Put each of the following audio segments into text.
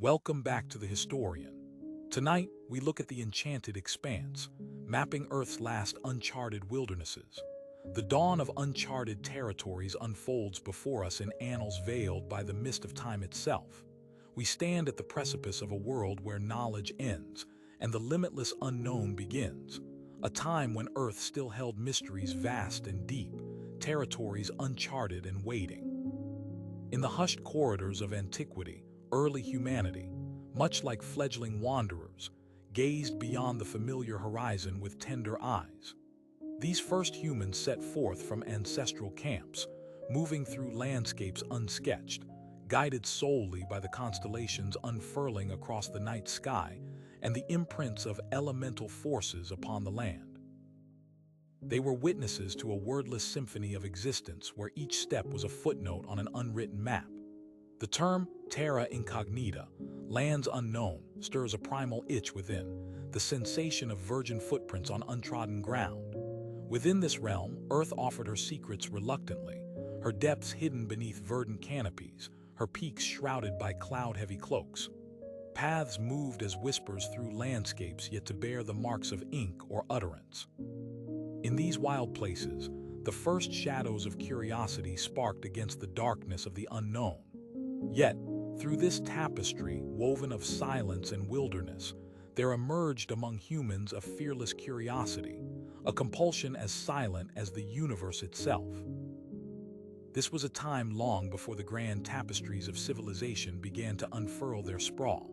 Welcome back to The Historian. Tonight, we look at the enchanted expanse, mapping Earth's last uncharted wildernesses. The dawn of uncharted territories unfolds before us in annals veiled by the mist of time itself. We stand at the precipice of a world where knowledge ends and the limitless unknown begins, a time when Earth still held mysteries vast and deep, territories uncharted and waiting. In the hushed corridors of antiquity, early humanity, much like fledgling wanderers, gazed beyond the familiar horizon with tender eyes. These first humans set forth from ancestral camps, moving through landscapes unsketched, guided solely by the constellations unfurling across the night sky and the imprints of elemental forces upon the land. They were witnesses to a wordless symphony of existence where each step was a footnote on an unwritten map. The term Terra Incognita, lands unknown, stirs a primal itch within, the sensation of virgin footprints on untrodden ground. Within this realm, Earth offered her secrets reluctantly, her depths hidden beneath verdant canopies, her peaks shrouded by cloud-heavy cloaks. Paths moved as whispers through landscapes yet to bear the marks of ink or utterance. In these wild places, the first shadows of curiosity sparked against the darkness of the unknown. Yet, through this tapestry woven of silence and wilderness, there emerged among humans a fearless curiosity, a compulsion as silent as the universe itself. This was a time long before the grand tapestries of civilization began to unfurl their sprawl.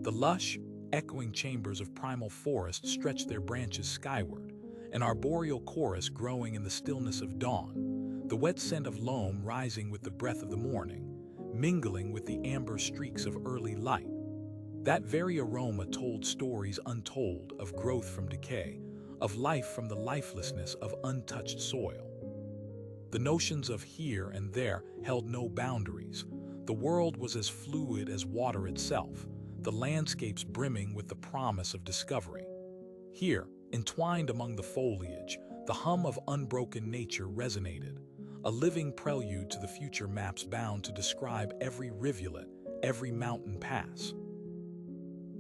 The lush, echoing chambers of primal forest stretched their branches skyward, an arboreal chorus growing in the stillness of dawn, the wet scent of loam rising with the breath of the morning, mingling with the amber streaks of early light. That very aroma told stories untold of growth from decay, of life from the lifelessness of untouched soil. The notions of here and there held no boundaries. The world was as fluid as water itself, the landscapes brimming with the promise of discovery. Here, entwined among the foliage, the hum of unbroken nature resonated, a living prelude to the future maps bound to describe every rivulet, every mountain pass.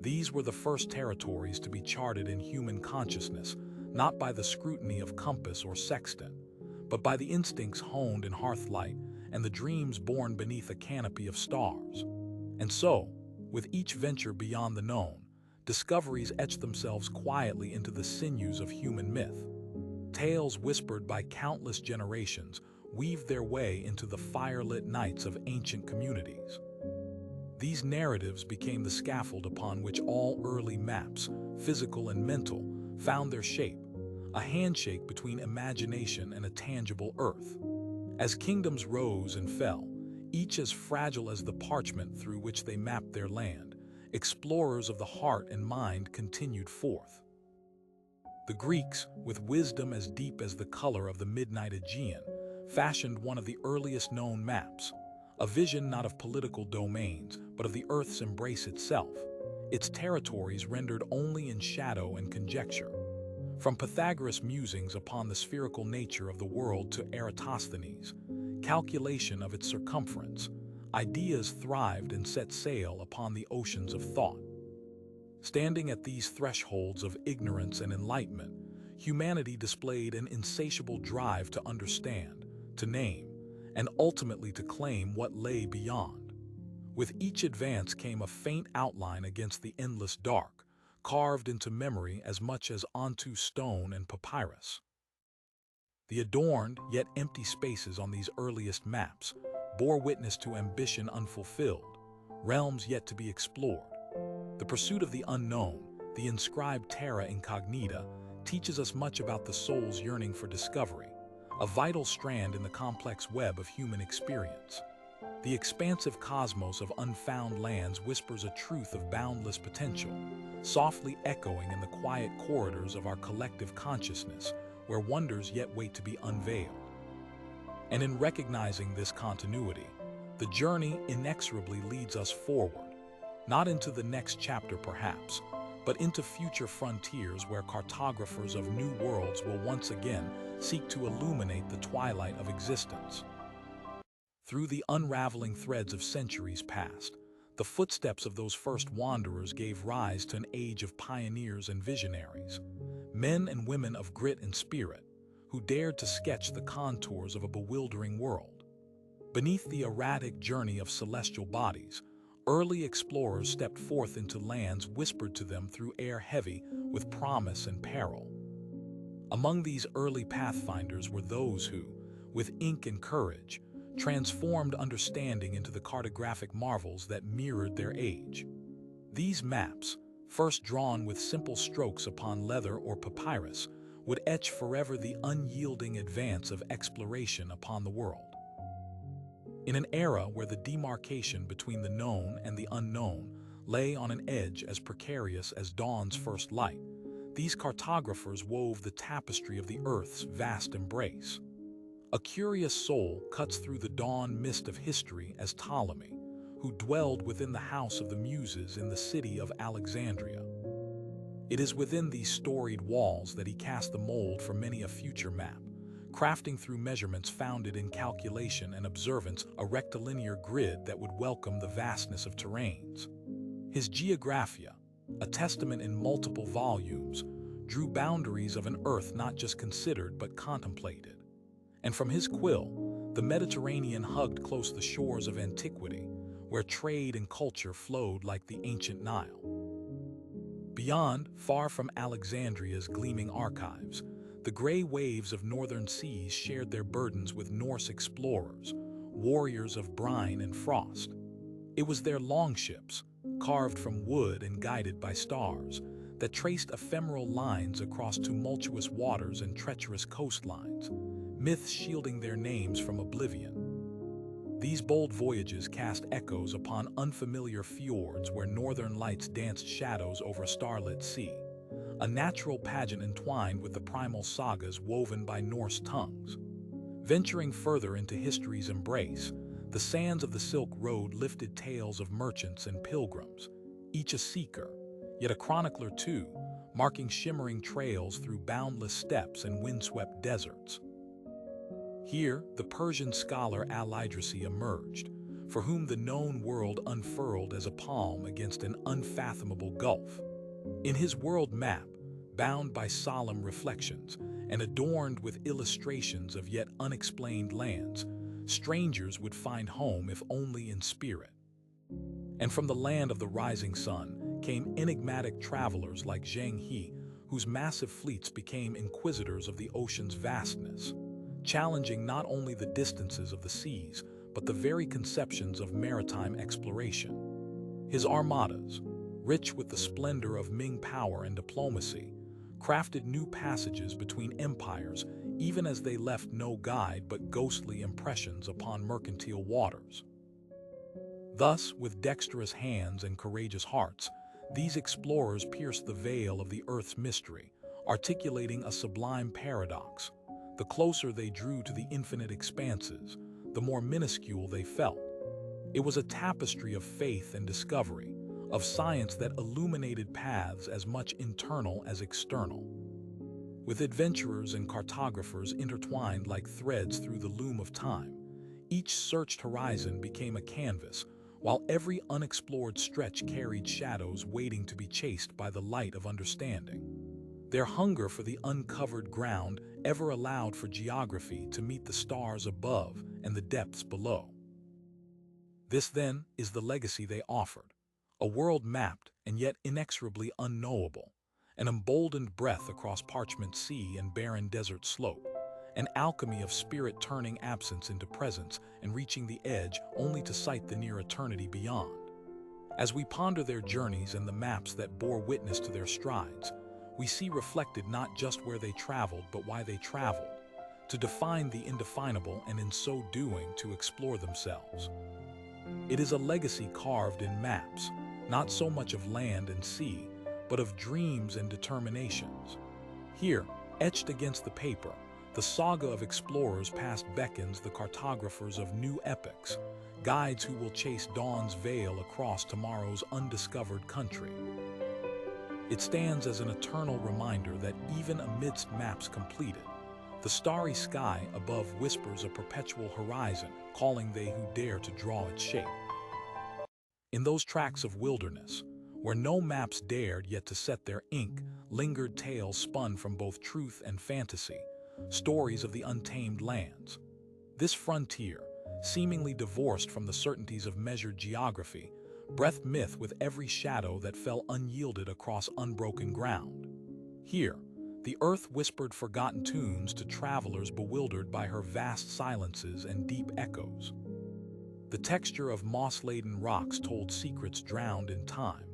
These were the first territories to be charted in human consciousness, not by the scrutiny of compass or sextant, but by the instincts honed in hearthlight and the dreams born beneath a canopy of stars. And so, with each venture beyond the known, discoveries etched themselves quietly into the sinews of human myth. Tales whispered by countless generations weaved their way into the firelit nights of ancient communities. These narratives became the scaffold upon which all early maps, physical and mental, found their shape, a handshake between imagination and a tangible earth. As kingdoms rose and fell, each as fragile as the parchment through which they mapped their land, explorers of the heart and mind continued forth. The Greeks, with wisdom as deep as the color of the midnight Aegean, fashioned one of the earliest known maps, a vision not of political domains, but of the Earth's embrace itself, its territories rendered only in shadow and conjecture. From Pythagoras' musings upon the spherical nature of the world to Eratosthenes' calculation of its circumference, ideas thrived and set sail upon the oceans of thought. Standing at these thresholds of ignorance and enlightenment, humanity displayed an insatiable drive to understand, to name, and ultimately to claim what lay beyond. With each advance came a faint outline against the endless dark, carved into memory as much as onto stone and papyrus. The adorned yet empty spaces on these earliest maps bore witness to ambition unfulfilled, realms yet to be explored. The pursuit of the unknown, the inscribed Terra Incognita, teaches us much about the soul's yearning for discovery, a vital strand in the complex web of human experience. The expansive cosmos of unfound lands whispers a truth of boundless potential, softly echoing in the quiet corridors of our collective consciousness, where wonders yet wait to be unveiled. And in recognizing this continuity, the journey inexorably leads us forward, not into the next chapter perhaps, but into future frontiers where cartographers of new worlds will once again seek to illuminate the twilight of existence. Through the unraveling threads of centuries past, The footsteps of those first wanderers gave rise to an age of pioneers and visionaries, men and women of grit and spirit, who dared to sketch the contours of a bewildering world. Beneath the erratic journey of celestial bodies, early explorers stepped forth into lands whispered to them through air heavy with promise and peril. Among these early pathfinders were those who, with ink and courage, transformed understanding into the cartographic marvels that mirrored their age. These maps, first drawn with simple strokes upon leather or papyrus, would etch forever the unyielding advance of exploration upon the world. In an era where the demarcation between the known and the unknown lay on an edge as precarious as dawn's first light, these cartographers wove the tapestry of the Earth's vast embrace. A curious soul cuts through the dawn mist of history as Ptolemy, who dwelled within the house of the Muses in the city of Alexandria. It is within these storied walls that he cast the mold for many a future map, crafting through measurements founded in calculation and observance a rectilinear grid that would welcome the vastness of terrains. His Geographia, a testament in multiple volumes, drew boundaries of an Earth not just considered but contemplated. And from his quill, the Mediterranean hugged close the shores of antiquity, where trade and culture flowed like the ancient Nile. Beyond, far from Alexandria's gleaming archives, the gray waves of northern seas shared their burdens with Norse explorers, warriors of brine and frost. It was their longships, carved from wood and guided by stars, that traced ephemeral lines across tumultuous waters and treacherous coastlines, myths shielding their names from oblivion. These bold voyages cast echoes upon unfamiliar fjords where northern lights danced shadows over a starlit sea, a natural pageant entwined with the primal sagas woven by Norse tongues. Venturing further into history's embrace, the sands of the Silk Road lifted tales of merchants and pilgrims, each a seeker, yet a chronicler too, marking shimmering trails through boundless steppes and windswept deserts. Here, the Persian scholar Al-Idrisi emerged, for whom the known world unfurled as a palm against an unfathomable gulf. In his world map, bound by solemn reflections and adorned with illustrations of yet unexplained lands, strangers would find home if only in spirit. And from the land of the rising sun came enigmatic travelers like Zhang He, whose massive fleets became inquisitors of the ocean's vastness, challenging not only the distances of the seas, but the very conceptions of maritime exploration. His armadas, rich with the splendor of Ming power and diplomacy, crafted new passages between empires even as they left no guide but ghostly impressions upon mercantile waters. Thus, with dexterous hands and courageous hearts, these explorers pierced the veil of the Earth's mystery, articulating a sublime paradox. The closer they drew to the infinite expanses, the more minuscule they felt. It was a tapestry of faith and discovery, of science that illuminated paths as much internal as external. With adventurers and cartographers intertwined like threads through the loom of time, each searched horizon became a canvas, while every unexplored stretch carried shadows waiting to be chased by the light of understanding. Their hunger for the uncovered ground ever allowed for geography to meet the stars above and the depths below. This, then, is the legacy they offered, a world mapped and yet inexorably unknowable, an emboldened breath across parchment sea and barren desert slope, an alchemy of spirit turning absence into presence and reaching the edge only to sight the near eternity beyond. As we ponder their journeys and the maps that bore witness to their strides, we see reflected not just where they traveled but why they traveled, to define the indefinable and in so doing to explore themselves. It is a legacy carved in maps, not so much of land and sea, but of dreams and determinations. Here, etched against the paper, the saga of explorers past beckons the cartographers of new epochs, guides who will chase dawn's veil across tomorrow's undiscovered country. It stands as an eternal reminder that even amidst maps completed, the starry sky above whispers a perpetual horizon, calling they who dare to draw its shape. In those tracts of wilderness, where no maps dared yet to set their ink, lingered tales spun from both truth and fantasy, stories of the untamed lands. This frontier, seemingly divorced from the certainties of measured geography, breathed myth with every shadow that fell unyielded across unbroken ground. Here, the earth whispered forgotten tunes to travelers bewildered by her vast silences and deep echoes. The texture of moss-laden rocks told secrets drowned in time,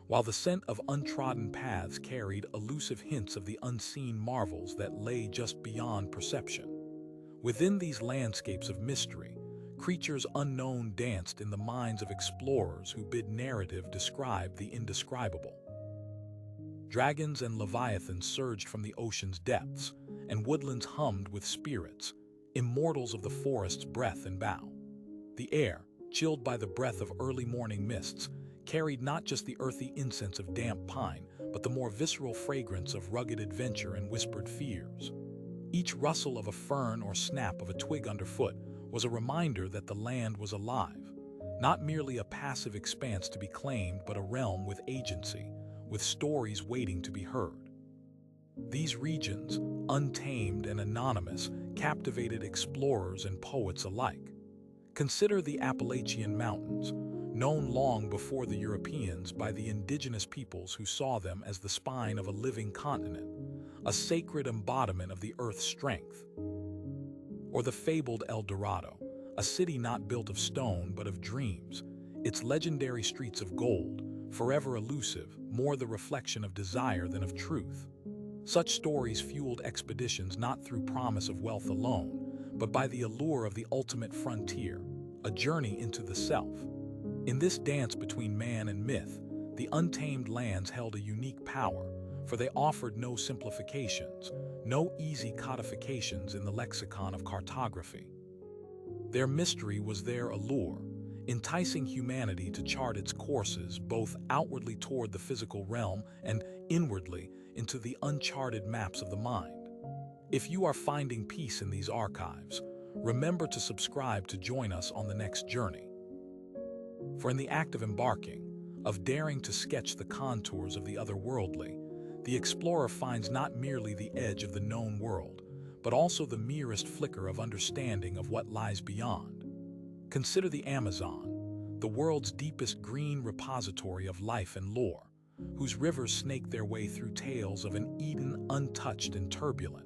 while the scent of untrodden paths carried elusive hints of the unseen marvels that lay just beyond perception. Within these landscapes of mystery, creatures unknown danced in the minds of explorers who bid narrative describe the indescribable. Dragons and leviathans surged from the ocean's depths, and woodlands hummed with spirits, immortals of the forest's breath and bough. The air, chilled by the breath of early morning mists, carried not just the earthy incense of damp pine, but the more visceral fragrance of rugged adventure and whispered fears. Each rustle of a fern or snap of a twig underfoot was a reminder that the land was alive, not merely a passive expanse to be claimed, but a realm with agency, with stories waiting to be heard. These regions, untamed and anonymous, captivated explorers and poets alike. Consider the Appalachian Mountains, known long before the Europeans by the indigenous peoples who saw them as the spine of a living continent, a sacred embodiment of the earth's strength. Or the fabled El Dorado, a city not built of stone but of dreams, its legendary streets of gold, forever elusive, more the reflection of desire than of truth. Such stories fueled expeditions not through promise of wealth alone, but by the allure of the ultimate frontier, a journey into the self. In this dance between man and myth, the untamed lands held a unique power, for they offered no simplifications, no easy codifications in the lexicon of cartography. Their mystery was their allure, enticing humanity to chart its courses both outwardly toward the physical realm and inwardly into the uncharted maps of the mind. If you are finding peace in these archives, remember to subscribe to join us on the next journey. For in the act of embarking, of daring to sketch the contours of the otherworldly, the explorer finds not merely the edge of the known world, but also the merest flicker of understanding of what lies beyond. Consider the Amazon, the world's deepest green repository of life and lore, whose rivers snake their way through tales of an Eden untouched and turbulent,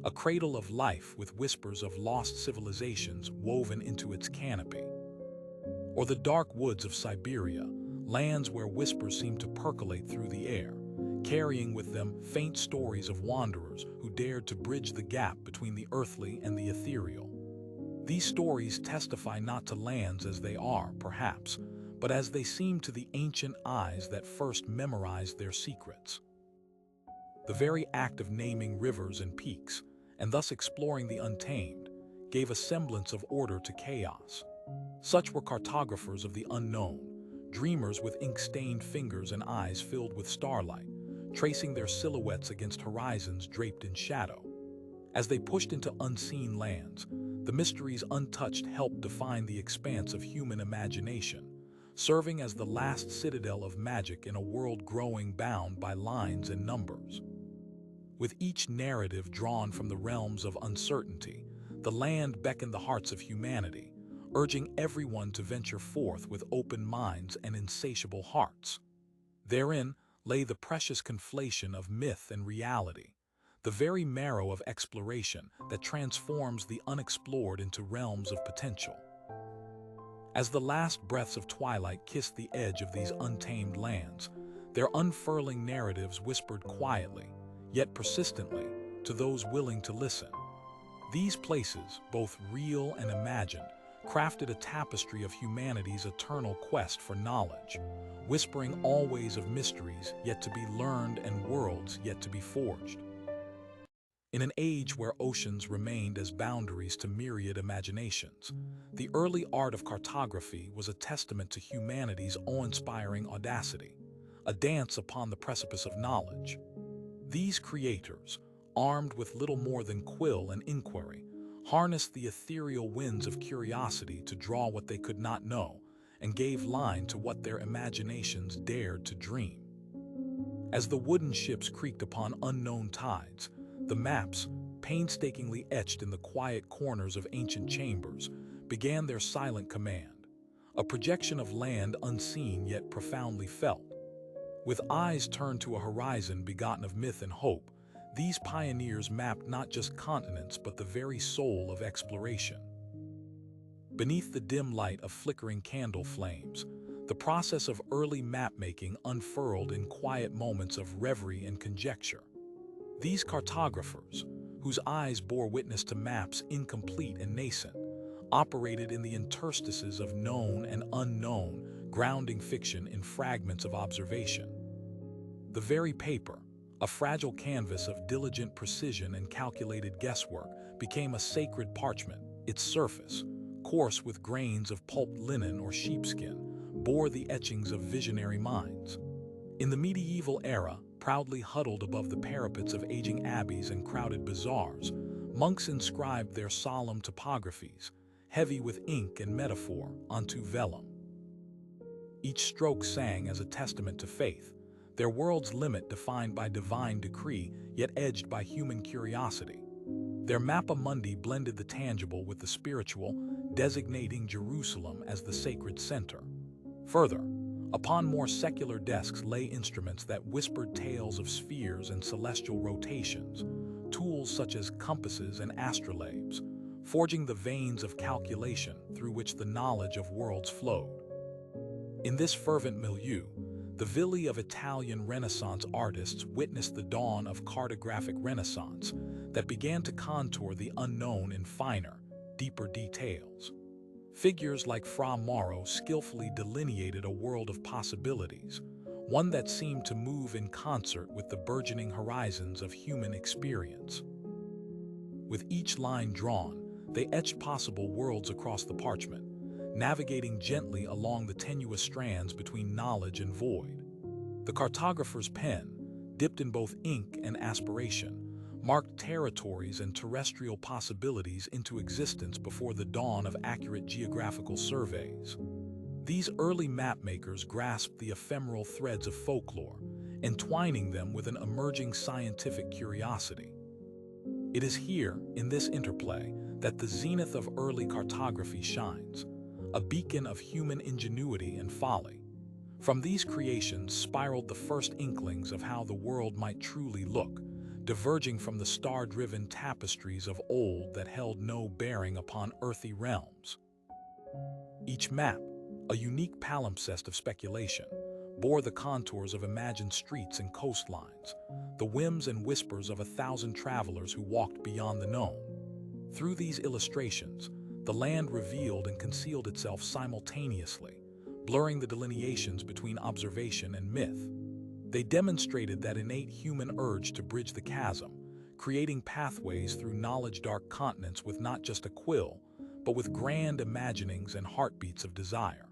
a cradle of life with whispers of lost civilizations woven into its canopy. Or the dark woods of Siberia, lands where whispers seem to percolate through the air, carrying with them faint stories of wanderers who dared to bridge the gap between the earthly and the ethereal. These stories testify not to lands as they are, perhaps, but as they seem to the ancient eyes that first memorized their secrets. The very act of naming rivers and peaks, and thus exploring the untamed, gave a semblance of order to chaos. Such were cartographers of the unknown, dreamers with ink-stained fingers and eyes filled with starlight, tracing their silhouettes against horizons draped in shadow. As they pushed into unseen lands, the mysteries untouched helped define the expanse of human imagination, serving as the last citadel of magic in a world growing bound by lines and numbers. With each narrative drawn from the realms of uncertainty, the land beckoned the hearts of humanity, urging everyone to venture forth with open minds and insatiable hearts. Therein lay the precious conflation of myth and reality, the very marrow of exploration that transforms the unexplored into realms of potential. As the last breaths of twilight kissed the edge of these untamed lands, their unfurling narratives whispered quietly, yet persistently, to those willing to listen. These places, both real and imagined, crafted a tapestry of humanity's eternal quest for knowledge, whispering always of mysteries yet to be learned and worlds yet to be forged. In an age where oceans remained as boundaries to myriad imaginations, the early art of cartography was a testament to humanity's awe-inspiring audacity, a dance upon the precipice of knowledge. These creators, armed with little more than quill and inquiry, harnessed the ethereal winds of curiosity to draw what they could not know, and gave line to what their imaginations dared to dream. As the wooden ships creaked upon unknown tides, the maps, painstakingly etched in the quiet corners of ancient chambers, began their silent command, a projection of land unseen yet profoundly felt. With eyes turned to a horizon begotten of myth and hope, these pioneers mapped not just continents but the very soul of exploration. Beneath the dim light of flickering candle flames, the process of early map-making unfurled in quiet moments of reverie and conjecture. These cartographers, whose eyes bore witness to maps incomplete and nascent, operated in the interstices of known and unknown, grounding fiction in fragments of observation. The very paper, a fragile canvas of diligent precision and calculated guesswork, became a sacred parchment. Its surface, coarse with grains of pulped linen or sheepskin, bore the etchings of visionary minds. In the medieval era, proudly huddled above the parapets of aging abbeys and crowded bazaars, monks inscribed their solemn topographies, heavy with ink and metaphor, onto vellum. Each stroke sang as a testament to faith, their world's limit defined by divine decree, yet edged by human curiosity. Their Mappa Mundi blended the tangible with the spiritual, designating Jerusalem as the sacred center. Further, upon more secular desks lay instruments that whispered tales of spheres and celestial rotations, tools such as compasses and astrolabes, forging the veins of calculation through which the knowledge of worlds flowed. In this fervent milieu, the villi of Italian Renaissance artists witnessed the dawn of cartographic renaissance that began to contour the unknown in finer, deeper details. Figures like Fra Mauro skillfully delineated a world of possibilities, one that seemed to move in concert with the burgeoning horizons of human experience. With each line drawn, they etched possible worlds across the parchment, navigating gently along the tenuous strands between knowledge and void. The cartographer's pen, dipped in both ink and aspiration, marked territories and terrestrial possibilities into existence before the dawn of accurate geographical surveys. These early mapmakers grasped the ephemeral threads of folklore, entwining them with an emerging scientific curiosity. It is here, in this interplay, that the zenith of early cartography shines, a beacon of human ingenuity and folly. From these creations spiraled the first inklings of how the world might truly look, diverging from the star-driven tapestries of old that held no bearing upon earthly realms. Each map, a unique palimpsest of speculation, bore the contours of imagined streets and coastlines, the whims and whispers of 1,000 travelers who walked beyond the known. Through these illustrations, the land revealed and concealed itself simultaneously, blurring the delineations between observation and myth. They demonstrated that innate human urge to bridge the chasm, creating pathways through knowledge-dark continents with not just a quill, but with grand imaginings and heartbeats of desire.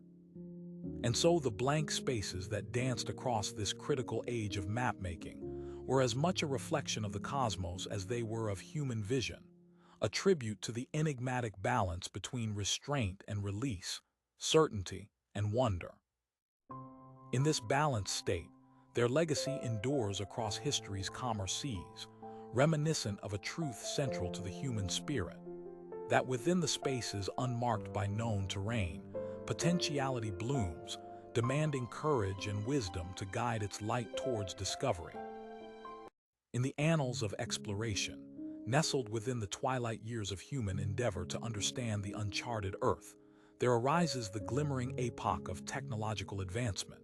And so the blank spaces that danced across this critical age of map-making were as much a reflection of the cosmos as they were of human vision, a tribute to the enigmatic balance between restraint and release, certainty and wonder. In this balanced state, their legacy endures across history's calmer seas, reminiscent of a truth central to the human spirit, that within the spaces unmarked by known terrain, potentiality blooms, demanding courage and wisdom to guide its light towards discovery. In the annals of exploration, nestled within the twilight years of human endeavor to understand the uncharted earth, there arises the glimmering epoch of technological advancement.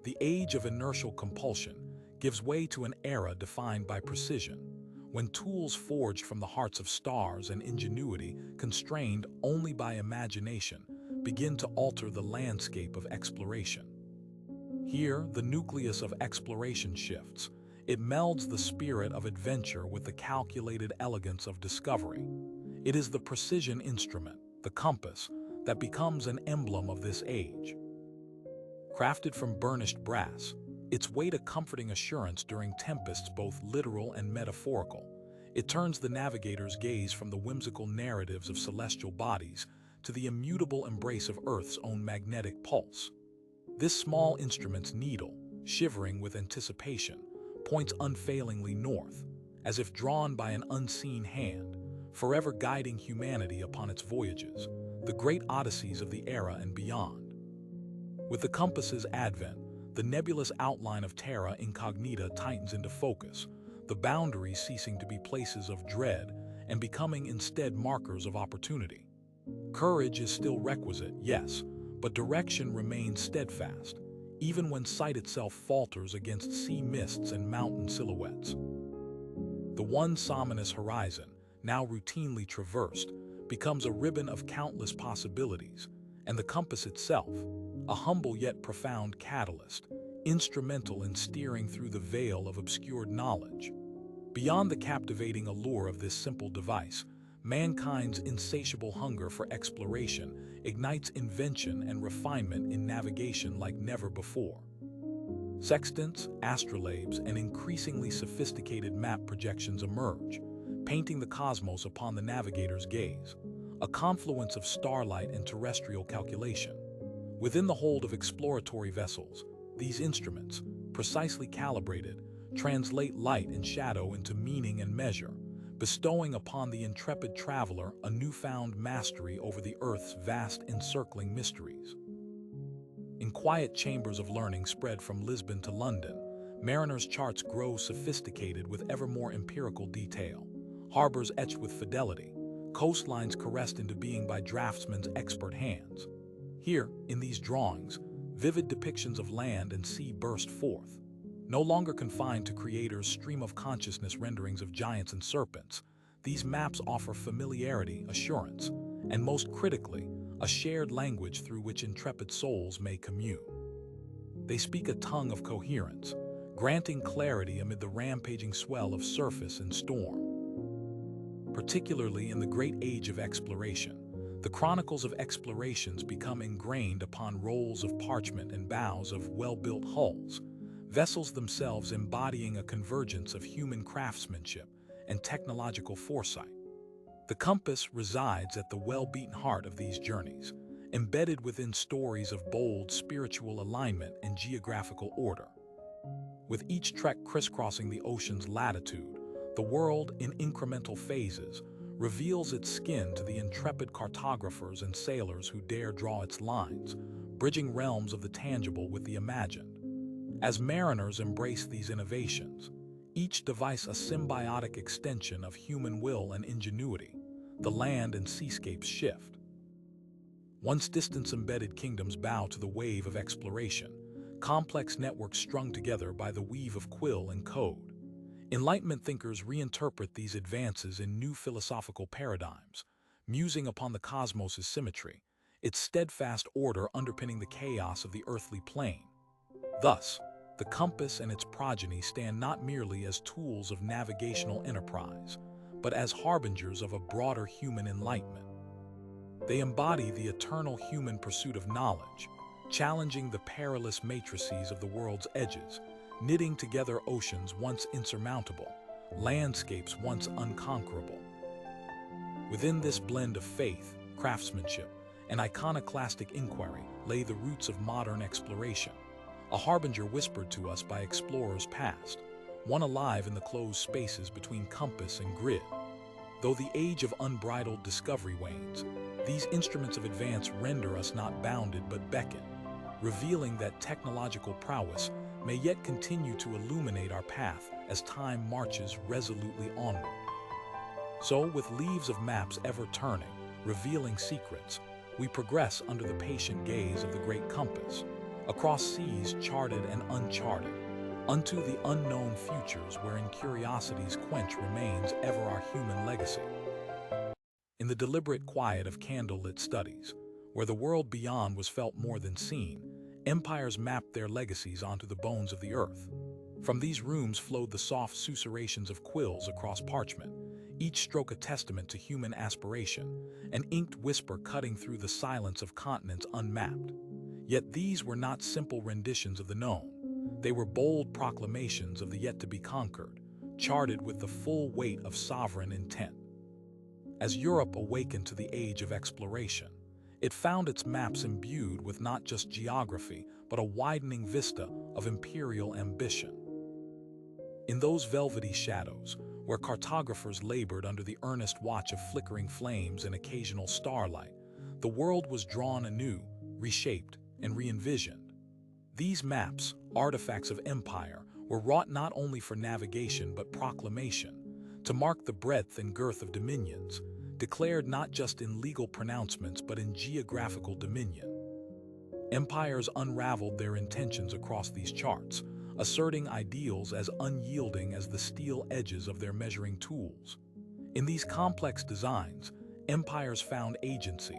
The age of inertial compulsion gives way to an era defined by precision, when tools forged from the hearts of stars and ingenuity constrained only by imagination begin to alter the landscape of exploration. Here, the nucleus of exploration shifts. It melds the spirit of adventure with the calculated elegance of discovery. It is the precision instrument, the compass, that becomes an emblem of this age. Crafted from burnished brass, its weight a comforting assurance during tempests both literal and metaphorical. It turns the navigator's gaze from the whimsical narratives of celestial bodies to the immutable embrace of Earth's own magnetic pulse. This small instrument's needle, shivering with anticipation, points unfailingly north, as if drawn by an unseen hand, forever guiding humanity upon its voyages, the great odysseys of the era and beyond. With the compass's advent, the nebulous outline of Terra Incognita tightens into focus, the boundaries ceasing to be places of dread and becoming instead markers of opportunity. Courage is still requisite, yes, but direction remains steadfast, even when sight itself falters against sea mists and mountain silhouettes. The once ominous horizon, now routinely traversed, becomes a ribbon of countless possibilities, and the compass itself, a humble yet profound catalyst, instrumental in steering through the veil of obscured knowledge. Beyond the captivating allure of this simple device, mankind's insatiable hunger for exploration ignites invention and refinement in navigation like never before. Sextants, astrolabes, and increasingly sophisticated map projections emerge, painting the cosmos upon the navigator's gaze, a confluence of starlight and terrestrial calculation. Within the hold of exploratory vessels, these instruments, precisely calibrated, translate light and shadow into meaning and measure, bestowing upon the intrepid traveler a newfound mastery over the Earth's vast encircling mysteries. In quiet chambers of learning spread from Lisbon to London, mariners' charts grow sophisticated with ever more empirical detail, harbors etched with fidelity, coastlines caressed into being by draftsmen's expert hands. Here, in these drawings, vivid depictions of land and sea burst forth, no longer confined to creators' stream-of-consciousness renderings of giants and serpents. These maps offer familiarity, assurance, and most critically, a shared language through which intrepid souls may commune. They speak a tongue of coherence, granting clarity amid the rampaging swell of surface and storm. Particularly in the great age of exploration, the chronicles of explorations become ingrained upon rolls of parchment and bows of well-built hulls, vessels themselves embodying a convergence of human craftsmanship and technological foresight. The compass resides at the well-beaten heart of these journeys, embedded within stories of bold spiritual alignment and geographical order. With each trek crisscrossing the ocean's latitude, the world, in incremental phases, reveals its skin to the intrepid cartographers and sailors who dare draw its lines, bridging realms of the tangible with the imagined. As mariners embrace these innovations, each device a symbiotic extension of human will and ingenuity, the land and seascapes shift. Once distance-embedded kingdoms bow to the wave of exploration, complex networks strung together by the weave of quill and code. Enlightenment thinkers reinterpret these advances in new philosophical paradigms, musing upon the cosmos' symmetry, its steadfast order underpinning the chaos of the earthly plane. Thus, the compass and its progeny stand not merely as tools of navigational enterprise, but as harbingers of a broader human enlightenment. They embody the eternal human pursuit of knowledge, challenging the perilous matrices of the world's edges, knitting together oceans once insurmountable, landscapes once unconquerable. Within this blend of faith, craftsmanship, and iconoclastic inquiry lay the roots of modern exploration, a harbinger whispered to us by explorers past, one alive in the closed spaces between compass and grid. Though the age of unbridled discovery wanes, these instruments of advance render us not bounded but beckon, revealing that technological prowess may yet continue to illuminate our path as time marches resolutely onward. So, with leaves of maps ever turning, revealing secrets, we progress under the patient gaze of the great compass, across seas charted and uncharted, unto the unknown futures wherein curiosity's quench remains ever our human legacy. In the deliberate quiet of candle-lit studies, where the world beyond was felt more than seen, empires mapped their legacies onto the bones of the earth. From these rooms flowed the soft susurrations of quills across parchment, each stroke a testament to human aspiration, an inked whisper cutting through the silence of continents unmapped. Yet these were not simple renditions of the known. They were bold proclamations of the yet-to-be conquered, charted with the full weight of sovereign intent. As Europe awakened to the age of exploration, It found its maps imbued with not just geography, but a widening vista of imperial ambition. In those velvety shadows, where cartographers labored under the earnest watch of flickering flames and occasional starlight, the world was drawn anew, reshaped, and re-envisioned. These maps, artifacts of empire, were wrought not only for navigation but proclamation, to mark the breadth and girth of dominions, declared not just in legal pronouncements but in geographical dominion. Empires unraveled their intentions across these charts, asserting ideals as unyielding as the steel edges of their measuring tools. In these complex designs, empires found agency,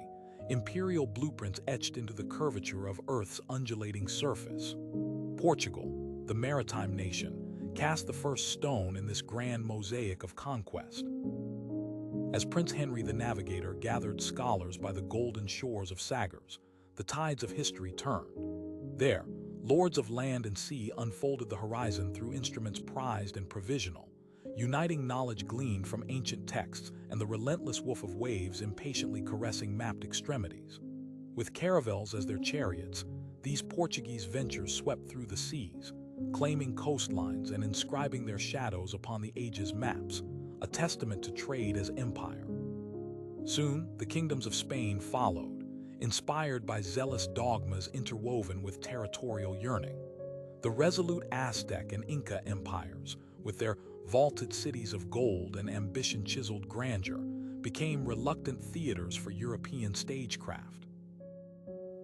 imperial blueprints etched into the curvature of Earth's undulating surface. Portugal, the maritime nation, cast the first stone in this grand mosaic of conquest. As Prince Henry the Navigator gathered scholars by the golden shores of Sagres, the tides of history turned. There, lords of land and sea unfolded the horizon through instruments prized and provisional, uniting knowledge gleaned from ancient texts and the relentless woof of waves impatiently caressing mapped extremities. With caravels as their chariots, these Portuguese ventures swept through the seas, claiming coastlines and inscribing their shadows upon the age's maps, a testament to trade as empire. Soon, the kingdoms of Spain followed, inspired by zealous dogmas interwoven with territorial yearning. The resolute Aztec and Inca empires, with their vaulted cities of gold and ambition-chiseled grandeur, became reluctant theaters for European stagecraft.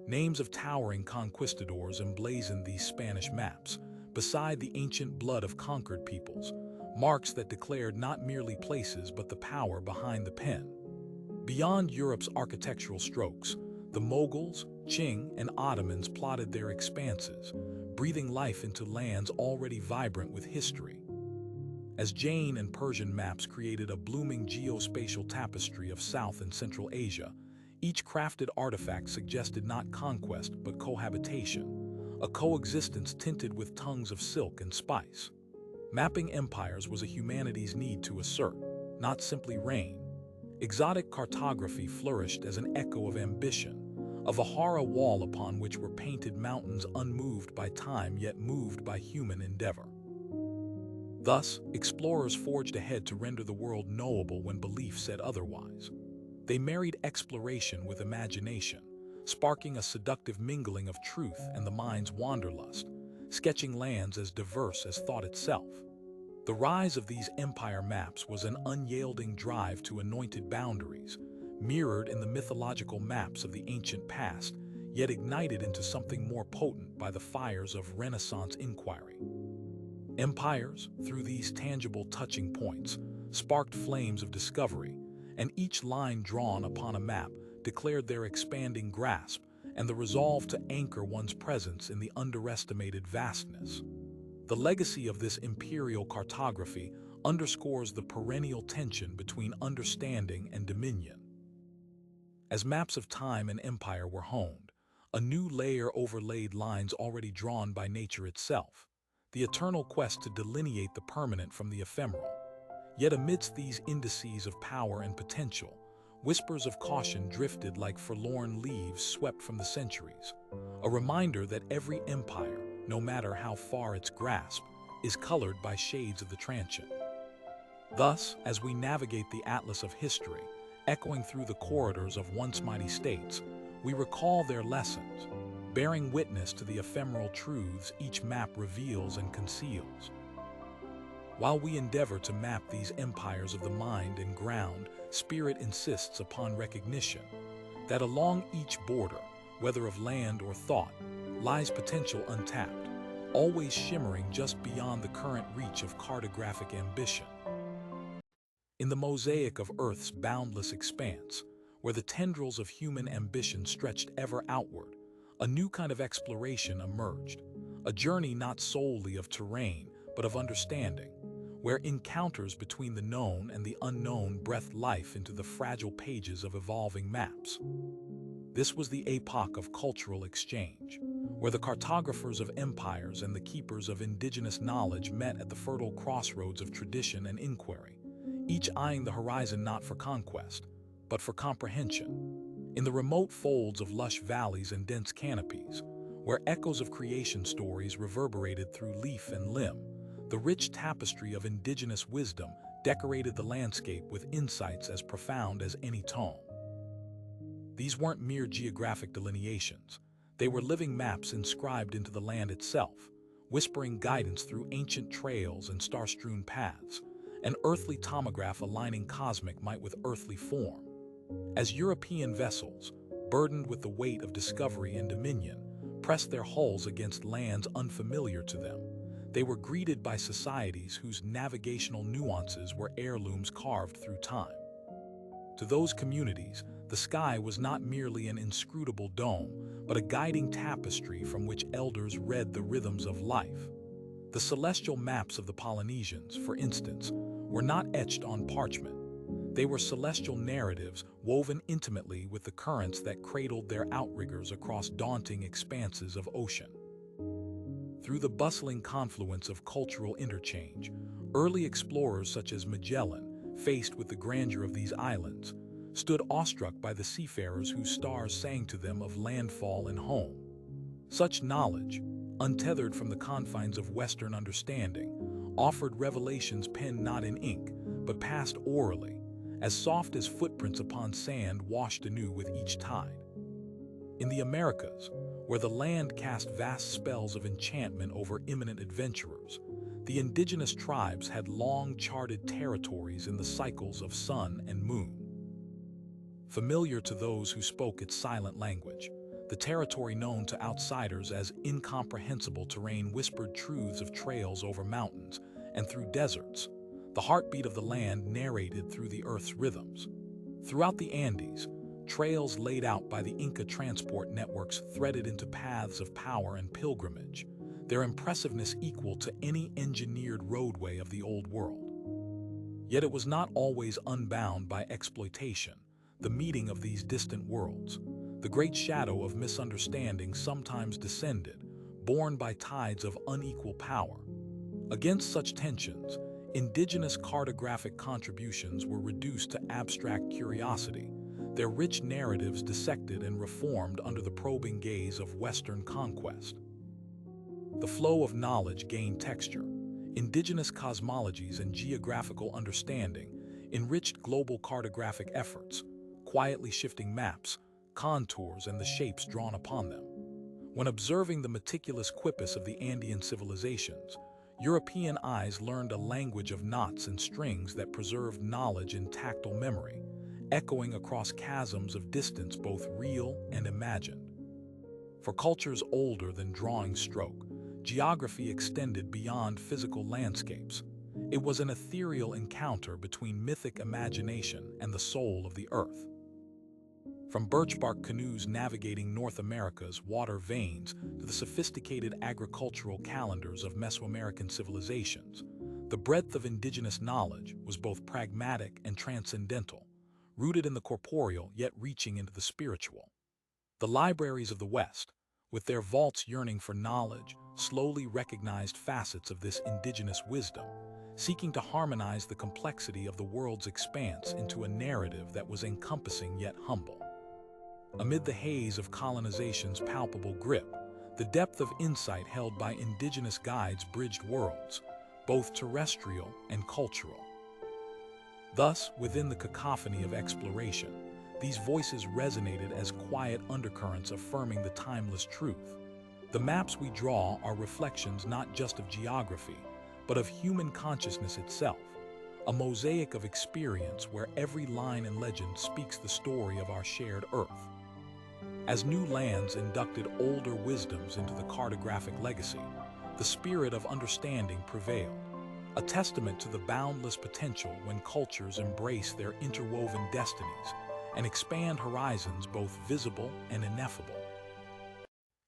Names of towering conquistadors emblazoned these Spanish maps, beside the ancient blood of conquered peoples, marks that declared not merely places but the power behind the pen. Beyond Europe's architectural strokes, the Mughals, Qing, and Ottomans plotted their expanses, breathing life into lands already vibrant with history. As Jain and Persian maps created a blooming geospatial tapestry of South and Central Asia, each crafted artifact suggested not conquest but cohabitation, a coexistence tinted with tongues of silk and spice. Mapping empires was a humanity's need to assert, not simply reign. Exotic cartography flourished as an echo of ambition, a Vihara wall upon which were painted mountains unmoved by time yet moved by human endeavor. Thus, explorers forged ahead to render the world knowable when belief said otherwise. They married exploration with imagination, sparking a seductive mingling of truth and the mind's wanderlust, sketching lands as diverse as thought itself. The rise of these empire maps was an unyielding drive to anointed boundaries, mirrored in the mythological maps of the ancient past, yet ignited into something more potent by the fires of Renaissance inquiry. Empires, through these tangible touching points, sparked flames of discovery, and each line drawn upon a map declared their expanding grasp and the resolve to anchor one's presence in the underestimated vastness. The legacy of this imperial cartography underscores the perennial tension between understanding and dominion. As maps of time and empire were honed, a new layer overlaid lines already drawn by nature itself, the eternal quest to delineate the permanent from the ephemeral. Yet amidst these indices of power and potential, whispers of caution drifted like forlorn leaves swept from the centuries, a reminder that every empire, no matter how far its grasp, is colored by shades of the transient. Thus, as we navigate the atlas of history, echoing through the corridors of once mighty states, we recall their lessons, bearing witness to the ephemeral truths each map reveals and conceals. While we endeavor to map these empires of the mind and ground, spirit insists upon recognition that along each border, whether of land or thought, lies potential untapped, always shimmering just beyond the current reach of cartographic ambition. In the mosaic of Earth's boundless expanse, where the tendrils of human ambition stretched ever outward, a new kind of exploration emerged, a journey not solely of terrain, but of understanding, where encounters between the known and the unknown breathed life into the fragile pages of evolving maps. This was the epoch of cultural exchange, where the cartographers of empires and the keepers of indigenous knowledge met at the fertile crossroads of tradition and inquiry, each eyeing the horizon not for conquest, but for comprehension. In the remote folds of lush valleys and dense canopies, where echoes of creation stories reverberated through leaf and limb, the rich tapestry of indigenous wisdom decorated the landscape with insights as profound as any tome. These weren't mere geographic delineations. They were living maps inscribed into the land itself, whispering guidance through ancient trails and star-strewn paths, an earthly tomograph aligning cosmic might with earthly form. As European vessels, burdened with the weight of discovery and dominion, pressed their hulls against lands unfamiliar to them, they were greeted by societies whose navigational nuances were heirlooms carved through time. To those communities, the sky was not merely an inscrutable dome, but a guiding tapestry from which elders read the rhythms of life. The celestial maps of the Polynesians, for instance, were not etched on parchment. They were celestial narratives woven intimately with the currents that cradled their outriggers across daunting expanses of ocean. Through the bustling confluence of cultural interchange, early explorers such as Magellan, faced with the grandeur of these islands, stood awestruck by the seafarers whose stars sang to them of landfall and home. Such knowledge, untethered from the confines of Western understanding, offered revelations penned not in ink, but passed orally, as soft as footprints upon sand washed anew with each tide. In the Americas, where the land cast vast spells of enchantment over imminent adventurers, the indigenous tribes had long charted territories in the cycles of sun and moon. Familiar to those who spoke its silent language, the territory known to outsiders as incomprehensible terrain whispered truths of trails over mountains and through deserts, the heartbeat of the land narrated through the earth's rhythms. Throughout the Andes, trails laid out by the Inca transport networks threaded into paths of power and pilgrimage, their impressiveness equal to any engineered roadway of the Old World. Yet it was not always unbound by exploitation, the meeting of these distant worlds. The great shadow of misunderstanding sometimes descended, borne by tides of unequal power. Against such tensions, indigenous cartographic contributions were reduced to abstract curiosity, their rich narratives dissected and reformed under the probing gaze of Western conquest. The flow of knowledge gained texture. Indigenous cosmologies and geographical understanding enriched global cartographic efforts, quietly shifting maps, contours, and the shapes drawn upon them. When observing the meticulous quippus of the Andean civilizations, European eyes learned a language of knots and strings that preserved knowledge in tactile memory, echoing across chasms of distance both real and imagined. For cultures older than drawing stroke, geography extended beyond physical landscapes. It was an ethereal encounter between mythic imagination and the soul of the earth. From birchbark canoes navigating North America's water veins to the sophisticated agricultural calendars of Mesoamerican civilizations, the breadth of indigenous knowledge was both pragmatic and transcendental, rooted in the corporeal yet reaching into the spiritual. The libraries of the West, with their vaults yearning for knowledge, slowly recognized facets of this indigenous wisdom, seeking to harmonize the complexity of the world's expanse into a narrative that was encompassing yet humble. Amid the haze of colonization's palpable grip, the depth of insight held by indigenous guides bridged worlds, both terrestrial and cultural. Thus, within the cacophony of exploration, these voices resonated as quiet undercurrents affirming the timeless truth. The maps we draw are reflections not just of geography, but of human consciousness itself, a mosaic of experience where every line and legend speaks the story of our shared Earth. As new lands inducted older wisdoms into the cartographic legacy, the spirit of understanding prevailed, a testament to the boundless potential when cultures embrace their interwoven destinies and expand horizons both visible and ineffable.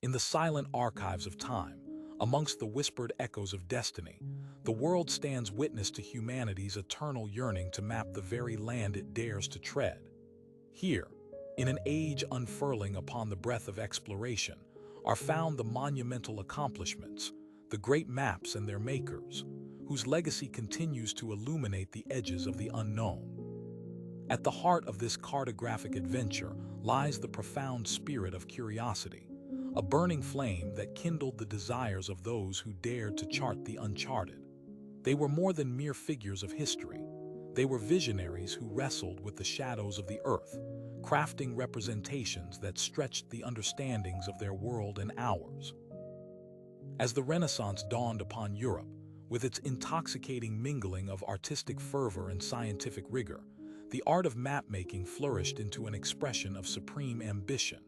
In the silent archives of time, amongst the whispered echoes of destiny, the world stands witness to humanity's eternal yearning to map the very land it dares to tread. Here, in an age unfurling upon the breath of exploration, are found the monumental accomplishments, the great maps and their makers, whose legacy continues to illuminate the edges of the unknown. At the heart of this cartographic adventure lies the profound spirit of curiosity, a burning flame that kindled the desires of those who dared to chart the uncharted. They were more than mere figures of history. They were visionaries who wrestled with the shadows of the earth, crafting representations that stretched the understandings of their world and ours. As the Renaissance dawned upon Europe, with its intoxicating mingling of artistic fervor and scientific rigor, the art of map-making flourished into an expression of supreme ambition.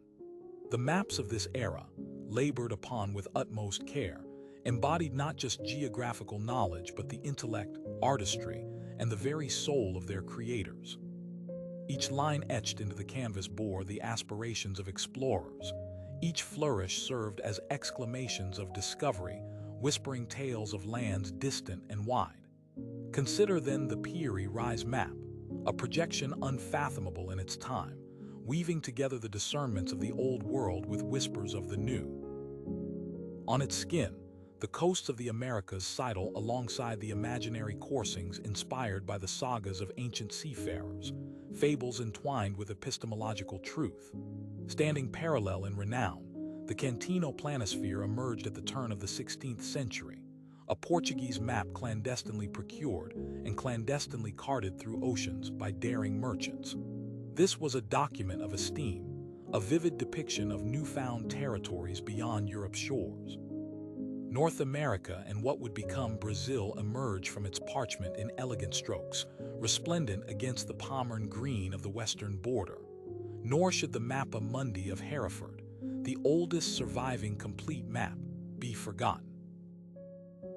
The maps of this era, labored upon with utmost care, embodied not just geographical knowledge but the intellect, artistry, and the very soul of their creators. Each line etched into the canvas bore the aspirations of explorers. Each flourish served as exclamations of discovery, whispering tales of lands distant and wide. Consider then the Piri Reis map, a projection unfathomable in its time, weaving together the discernments of the old world with whispers of the new. On its skin, the coasts of the Americas sidle alongside the imaginary coursings inspired by the sagas of ancient seafarers, fables entwined with epistemological truth. Standing parallel in renown, the Cantino planisphere emerged at the turn of the 16th century, a Portuguese map clandestinely procured and clandestinely carted through oceans by daring merchants. This was a document of esteem, a vivid depiction of newfound territories beyond Europe's shores. North America and what would become Brazil emerge from its parchment in elegant strokes, resplendent against the Pommern green of the western border. Nor should the Mappa Mundi of Hereford, the oldest surviving complete map, be forgotten.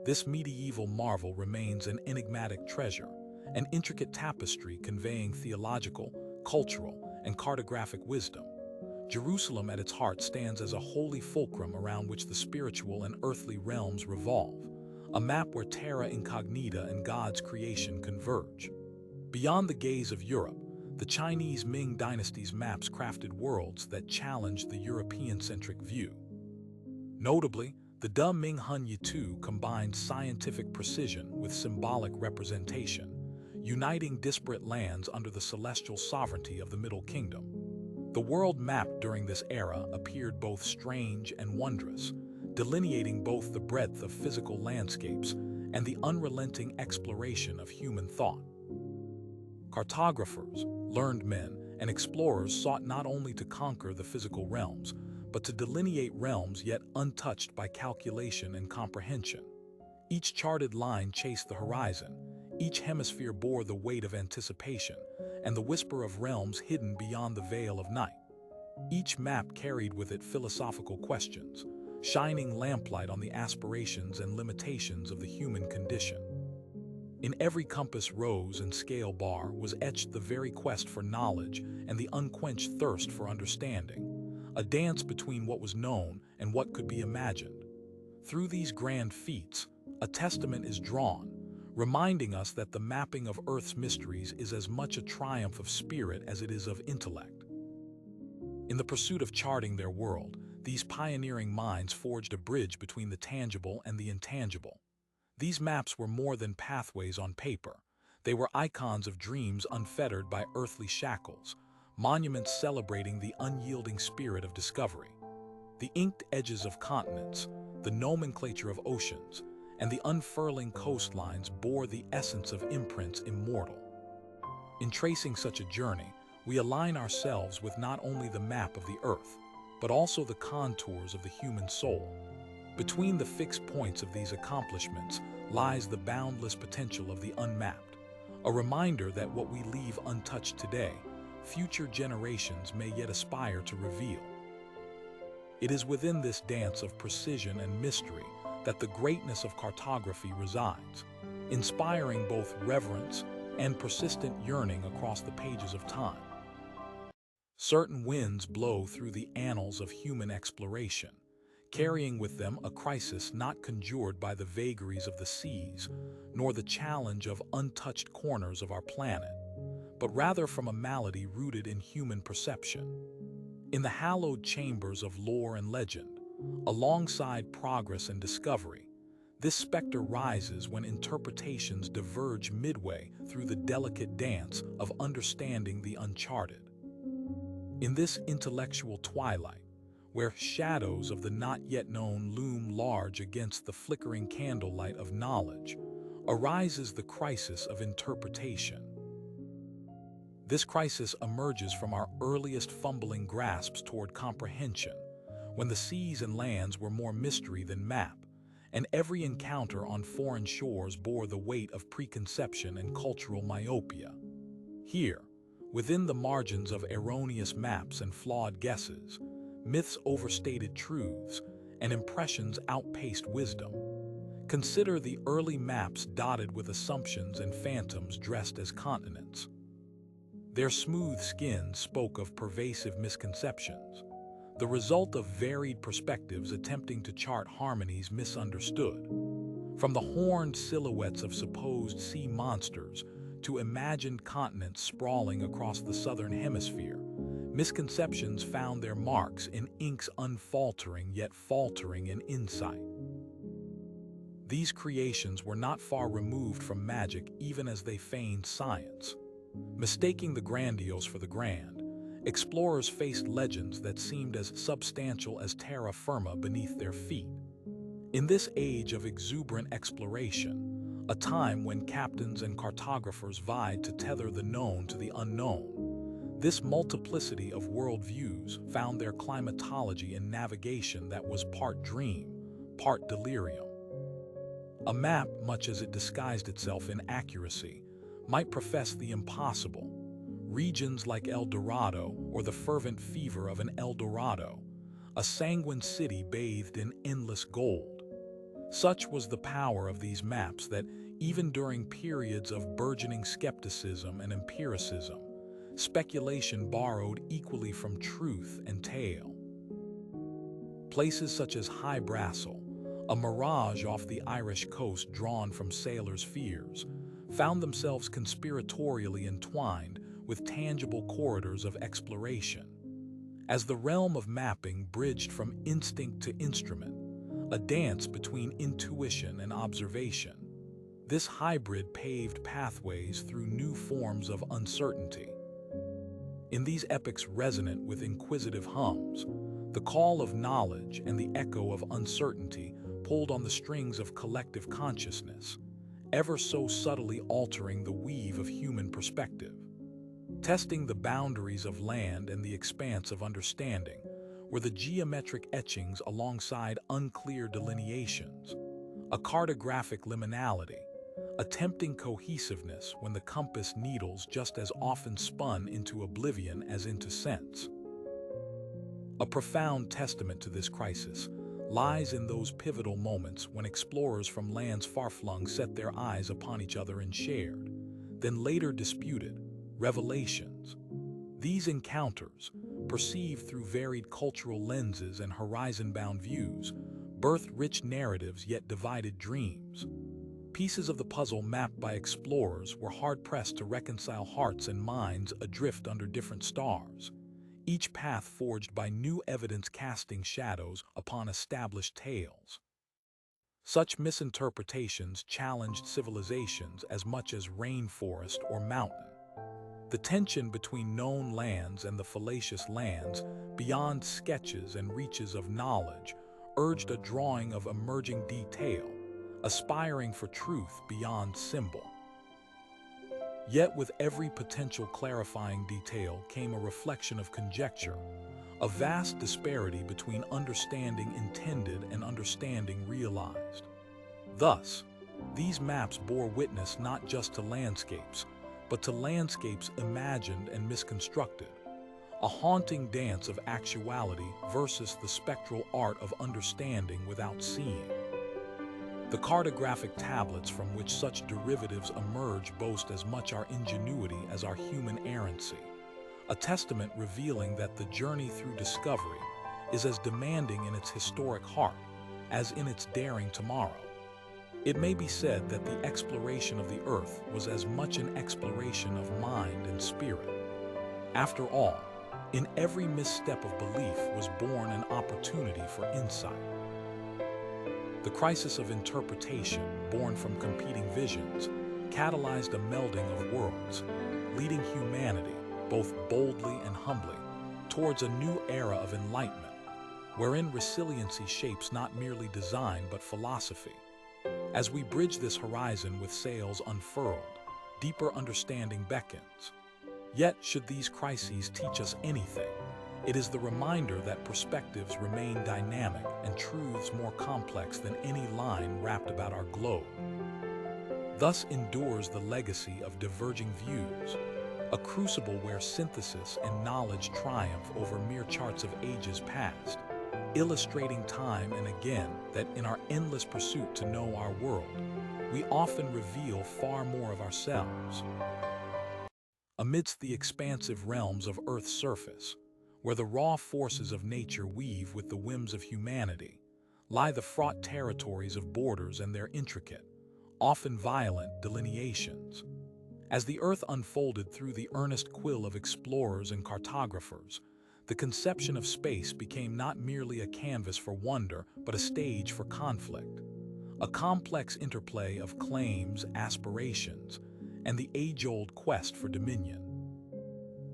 This medieval marvel remains an enigmatic treasure, an intricate tapestry conveying theological, cultural, and cartographic wisdom. Jerusalem at its heart stands as a holy fulcrum around which the spiritual and earthly realms revolve, a map where Terra Incognita and God's creation converge. Beyond the gaze of Europe, the Chinese Ming dynasty's maps crafted worlds that challenged the European-centric view. Notably, the De Ming Hun Yitu combined scientific precision with symbolic representation, uniting disparate lands under the celestial sovereignty of the Middle Kingdom. The world map during this era appeared both strange and wondrous, delineating both the breadth of physical landscapes and the unrelenting exploration of human thought. Cartographers, learned men, and explorers sought not only to conquer the physical realms, but to delineate realms yet untouched by calculation and comprehension. Each charted line chased the horizon, each hemisphere bore the weight of anticipation, and the whisper of realms hidden beyond the veil of night. Each map carried with it philosophical questions, shining lamplight on the aspirations and limitations of the human condition. In every compass rose and scale bar was etched the very quest for knowledge and the unquenched thirst for understanding, a dance between what was known and what could be imagined. Through these grand feats, a testament is drawn, reminding us that the mapping of Earth's mysteries is as much a triumph of spirit as it is of intellect. In the pursuit of charting their world, these pioneering minds forged a bridge between the tangible and the intangible. These maps were more than pathways on paper. They were icons of dreams unfettered by earthly shackles, monuments celebrating the unyielding spirit of discovery. The inked edges of continents, the nomenclature of oceans, and the unfurling coastlines bore the essence of imprints immortal. In tracing such a journey, we align ourselves with not only the map of the earth, but also the contours of the human soul. Between the fixed points of these accomplishments lies the boundless potential of the unmapped, a reminder that what we leave untouched today, future generations may yet aspire to reveal. It is within this dance of precision and mystery that the greatness of cartography resides, inspiring both reverence and persistent yearning across the pages of time. Certain winds blow through the annals of human exploration, carrying with them a crisis not conjured by the vagaries of the seas, nor the challenge of untouched corners of our planet, but rather from a malady rooted in human perception. In the hallowed chambers of lore and legend, alongside progress and discovery, This specter rises when interpretations diverge midway through the delicate dance of understanding the uncharted. In this intellectual twilight, where shadows of the not yet known loom large against the flickering candlelight of knowledge, arises the crisis of interpretation. This crisis emerges from our earliest fumbling grasps toward comprehension, when the seas and lands were more mystery than map, and every encounter on foreign shores bore the weight of preconception and cultural myopia. Here, within the margins of erroneous maps and flawed guesses, myths overstated truths, and impressions outpaced wisdom. Consider the early maps dotted with assumptions and phantoms dressed as continents. Their smooth skins spoke of pervasive misconceptions, the result of varied perspectives attempting to chart harmonies misunderstood. From the horned silhouettes of supposed sea monsters to imagined continents sprawling across the southern hemisphere, misconceptions found their marks in ink's unfaltering yet faltering in insight. These creations were not far removed from magic even as they feigned science. Mistaking the grandiose for the grand, explorers faced legends that seemed as substantial as terra firma beneath their feet. In this age of exuberant exploration, a time when captains and cartographers vied to tether the known to the unknown, this multiplicity of worldviews found their climatology in navigation that was part dream, part delirium. A map, much as it disguised itself in accuracy, might profess the impossible. Regions like El Dorado or the fervent fever of an El Dorado, a sanguine city bathed in endless gold. Such was the power of these maps that, even during periods of burgeoning skepticism and empiricism, speculation borrowed equally from truth and tale. Places such as High Brassel, a mirage off the Irish coast drawn from sailors' fears, found themselves conspiratorially entwined with tangible corridors of exploration. As the realm of mapping bridged from instinct to instrument, a dance between intuition and observation, this hybrid paved pathways through new forms of uncertainty. In these epics resonant with inquisitive hums, the call of knowledge and the echo of uncertainty pulled on the strings of collective consciousness, ever so subtly altering the weave of human perspective. Testing the boundaries of land and the expanse of understanding were the geometric etchings alongside unclear delineations, a cartographic liminality, attempting cohesiveness when the compass needles just as often spun into oblivion as into sense. A profound testament to this crisis lies in those pivotal moments when explorers from lands far-flung set their eyes upon each other and shared, then later disputed, revelations. These encounters, perceived through varied cultural lenses and horizon-bound views, birthed rich narratives yet divided dreams. Pieces of the puzzle mapped by explorers were hard-pressed to reconcile hearts and minds adrift under different stars, each path forged by new evidence casting shadows upon established tales. Such misinterpretations challenged civilizations as much as rainforest or mountain. The tension between known lands and the fallacious lands beyond sketches and reaches of knowledge urged a drawing of emerging detail, aspiring for truth beyond symbol. Yet with every potential clarifying detail came a reflection of conjecture, a vast disparity between understanding intended and understanding realized. Thus, these maps bore witness not just to landscapes, but to landscapes imagined and misconstructed, a haunting dance of actuality versus the spectral art of understanding without seeing. The cartographic tablets from which such derivatives emerge boast as much our ingenuity as our human errancy, a testament revealing that the journey through discovery is as demanding in its historic heart as in its daring tomorrow. It may be said that the exploration of the earth was as much an exploration of mind and spirit. After all, in every misstep of belief was born an opportunity for insight. The crisis of interpretation, born from competing visions, catalyzed a melding of worlds, leading humanity, both boldly and humbly, towards a new era of enlightenment, wherein resiliency shapes not merely design but philosophy. As we bridge this horizon with sails unfurled, deeper understanding beckons. Yet, should these crises teach us anything, it is the reminder that perspectives remain dynamic and truths more complex than any line wrapped about our globe. Thus endures the legacy of diverging views, a crucible where synthesis and knowledge triumph over mere charts of ages past, illustrating time and again that in our endless pursuit to know our world, we often reveal far more of ourselves. Amidst the expansive realms of Earth's surface, where the raw forces of nature weave with the whims of humanity, lie the fraught territories of borders and their intricate, often violent delineations. As the Earth unfolded through the earnest quill of explorers and cartographers, the conception of space became not merely a canvas for wonder, but a stage for conflict, a complex interplay of claims, aspirations, and the age-old quest for dominion.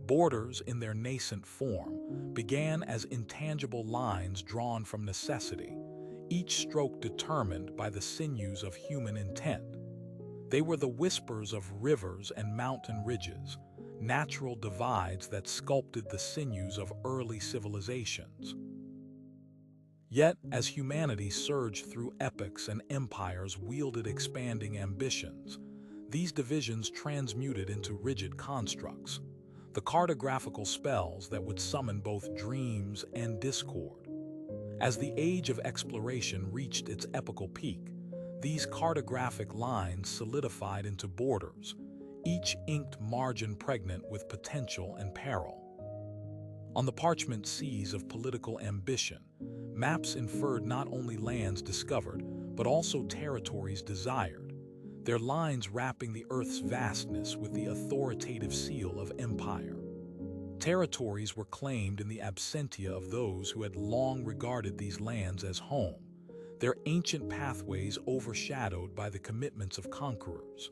Borders, in their nascent form, began as intangible lines drawn from necessity, each stroke determined by the sinews of human intent. They were the whispers of rivers and mountain ridges, natural divides that sculpted the sinews of early civilizations. Yet, as humanity surged through epochs and empires wielded expanding ambitions, these divisions transmuted into rigid constructs, the cartographical spells that would summon both dreams and discord. As the age of exploration reached its epochal peak, these cartographic lines solidified into borders, each inked margin pregnant with potential and peril. On the parchment seas of political ambition, maps inferred not only lands discovered, but also territories desired, their lines wrapping the Earth's vastness with the authoritative seal of empire. Territories were claimed in the absentia of those who had long regarded these lands as home, their ancient pathways overshadowed by the commitments of conquerors.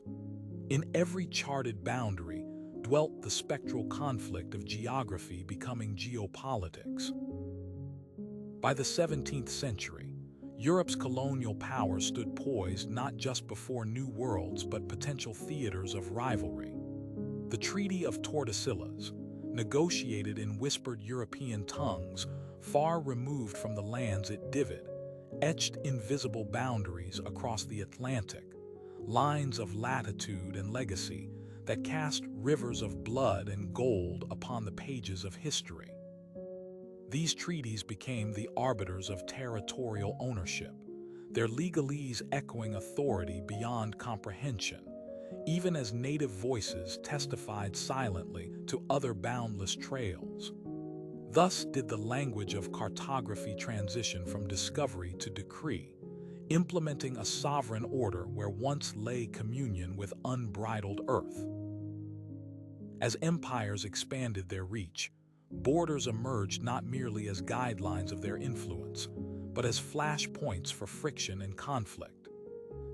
In every charted boundary dwelt the spectral conflict of geography becoming geopolitics. By the 17th century, Europe's colonial power stood poised not just before new worlds but potential theaters of rivalry. The Treaty of Tordesillas, negotiated in whispered European tongues far removed from the lands it divided, etched invisible boundaries across the Atlantic, lines of latitude and legacy that cast rivers of blood and gold upon the pages of history. These treaties became the arbiters of territorial ownership, their legalese echoing authority beyond comprehension, even as native voices testified silently to other boundless trails. Thus did the language of cartography transition from discovery to decree, implementing a sovereign order where once lay communion with unbridled earth. As empires expanded their reach, borders emerged not merely as guidelines of their influence, but as flashpoints for friction and conflict.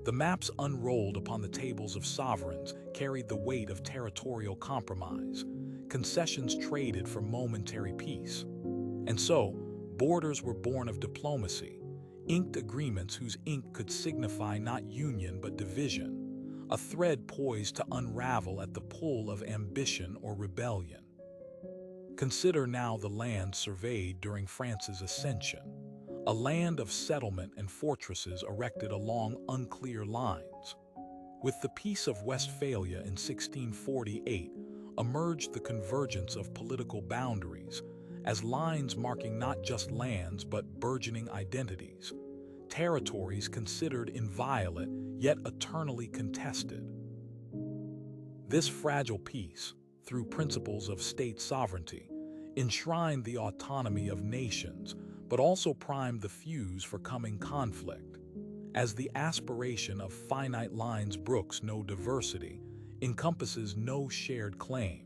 The maps unrolled upon the tables of sovereigns carried the weight of territorial compromise, concessions traded for momentary peace. And so, borders were born of diplomacy, inked agreements whose ink could signify not union but division, a thread poised to unravel at the pull of ambition or rebellion. Consider now the land surveyed during France's ascension, a land of settlement and fortresses erected along unclear lines. With the Peace of Westphalia in 1648 emerged the convergence of political boundaries, as lines marking not just lands but burgeoning identities, territories considered inviolate yet eternally contested. This fragile peace, through principles of state sovereignty, enshrined the autonomy of nations, but also primed the fuse for coming conflict. As the aspiration of finite lines brooks no diversity, encompasses no shared claim.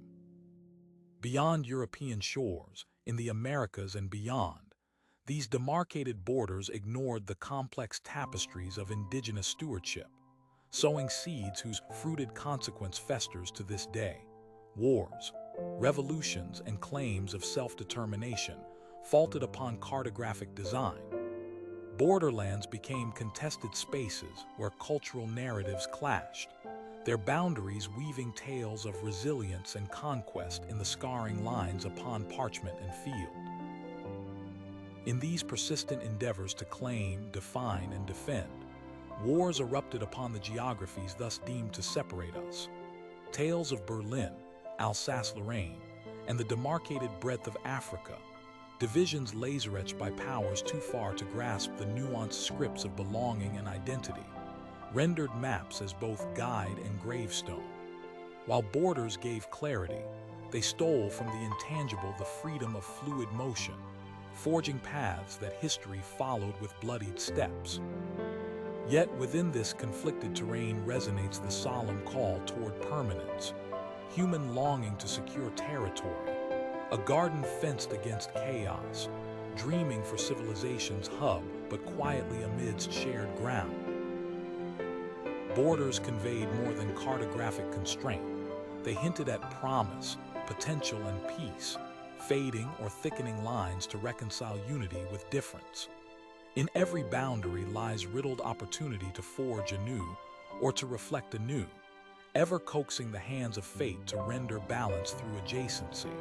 Beyond European shores, in the Americas and beyond, These demarcated borders ignored the complex tapestries of indigenous stewardship, sowing seeds whose fruited consequence festers to this day. Wars, revolutions, and claims of self-determination faulted upon cartographic design. Borderlands became contested spaces where cultural narratives clashed, their boundaries weaving tales of resilience and conquest in the scarring lines upon parchment and field. In these persistent endeavors to claim, define, and defend, wars erupted upon the geographies thus deemed to separate us. Tales of Berlin, Alsace-Lorraine, and the demarcated breadth of Africa, divisions laser-etched by powers too far to grasp the nuanced scripts of belonging and identity, rendered maps as both guide and gravestone. While borders gave clarity, they stole from the intangible the freedom of fluid motion, forging paths that history followed with bloodied steps. Yet within this conflicted terrain resonates the solemn call toward permanence, human longing to secure territory, a garden fenced against chaos, dreaming for civilization's hub but quietly amidst shared ground. Borders conveyed more than cartographic constraint. They hinted at promise, potential, and peace, fading or thickening lines to reconcile unity with difference. In every boundary lies riddled opportunity to forge anew or to reflect anew, ever coaxing the hands of fate to render balance through adjacency.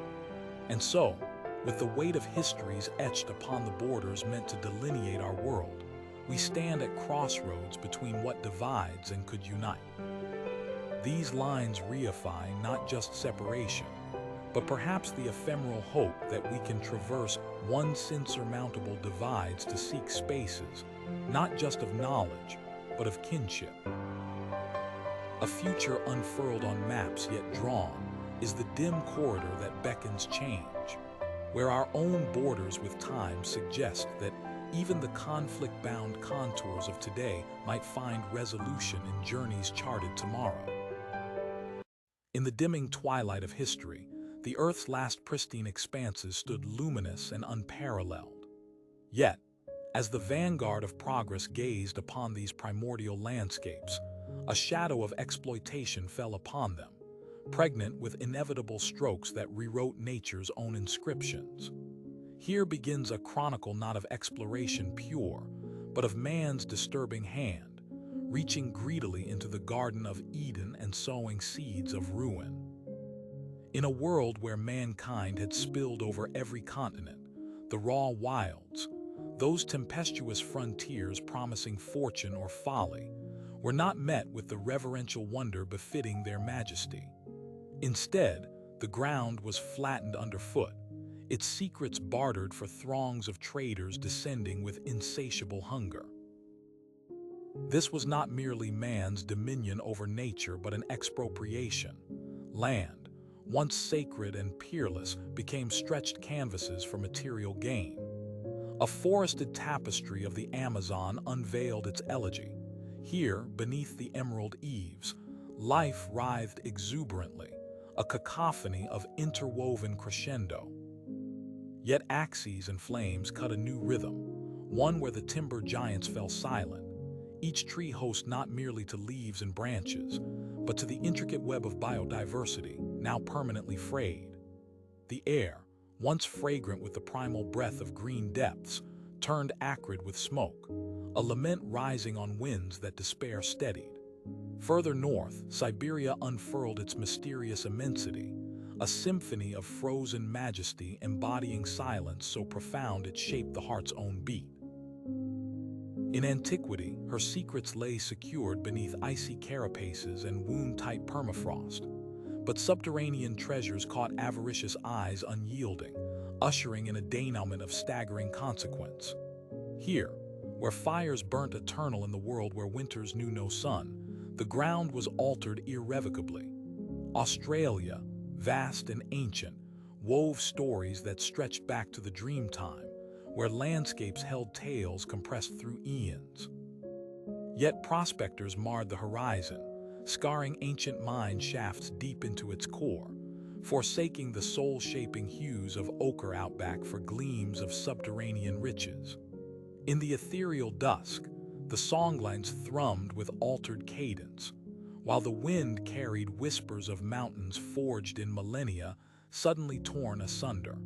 And so, with the weight of histories etched upon the borders meant to delineate our world, we stand at crossroads between what divides and could unite. These lines reify not just separation, but perhaps the ephemeral hope that we can traverse once insurmountable divides to seek spaces, not just of knowledge, but of kinship. A future unfurled on maps yet drawn is the dim corridor that beckons change, where our own borders with time suggest that even the conflict-bound contours of today might find resolution in journeys charted tomorrow. In the dimming twilight of history, the Earth's last pristine expanses stood luminous and unparalleled. Yet, as the vanguard of progress gazed upon these primordial landscapes, a shadow of exploitation fell upon them, pregnant with inevitable strokes that rewrote nature's own inscriptions. Here begins a chronicle not of exploration pure, but of man's disturbing hand, reaching greedily into the Garden of Eden and sowing seeds of ruin. In a world where mankind had spilled over every continent, the raw wilds, those tempestuous frontiers promising fortune or folly, were not met with the reverential wonder befitting their majesty. Instead, the ground was flattened underfoot, its secrets bartered for throngs of traders descending with insatiable hunger. This was not merely man's dominion over nature, but an expropriation. Land, once sacred and peerless, became stretched canvases for material gain. A forested tapestry of the Amazon unveiled its elegy. Here, beneath the emerald eaves, life writhed exuberantly, a cacophony of interwoven crescendo. Yet axes and flames cut a new rhythm, one where the timber giants fell silent, each tree host not merely to leaves and branches, but to the intricate web of biodiversity, now permanently frayed. The air, once fragrant with the primal breath of green depths, turned acrid with smoke, a lament rising on winds that despair steadied. Further north, Siberia unfurled its mysterious immensity, a symphony of frozen majesty embodying silence so profound it shaped the heart's own beat. In antiquity, her secrets lay secured beneath icy carapaces and wound-tight permafrost, but subterranean treasures caught avaricious eyes unyielding, ushering in a denouement of staggering consequence. Here, where fires burnt eternal in the world where winters knew no sun, the ground was altered irrevocably. Australia, vast and ancient, wove stories that stretched back to the dream time, where landscapes held tales compressed through eons. Yet prospectors marred the horizon, scarring ancient mine shafts deep into its core, forsaking the soul-shaping hues of ochre outback for gleams of subterranean riches. In the ethereal dusk, the songlines thrummed with altered cadence, while the wind carried whispers of mountains forged in millennia suddenly torn asunder.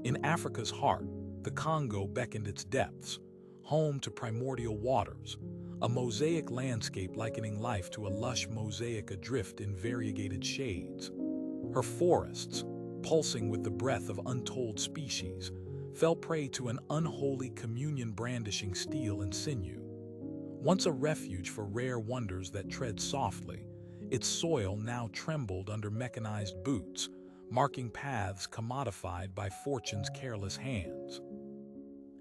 In Africa's heart, the Congo beckoned its depths, home to primordial waters, a mosaic landscape likening life to a lush mosaic adrift in variegated shades. Her forests, pulsing with the breath of untold species, fell prey to an unholy communion brandishing steel and sinew. Once a refuge for rare wonders that tread softly, its soil now trembled under mechanized boots, marking paths commodified by fortune's careless hands.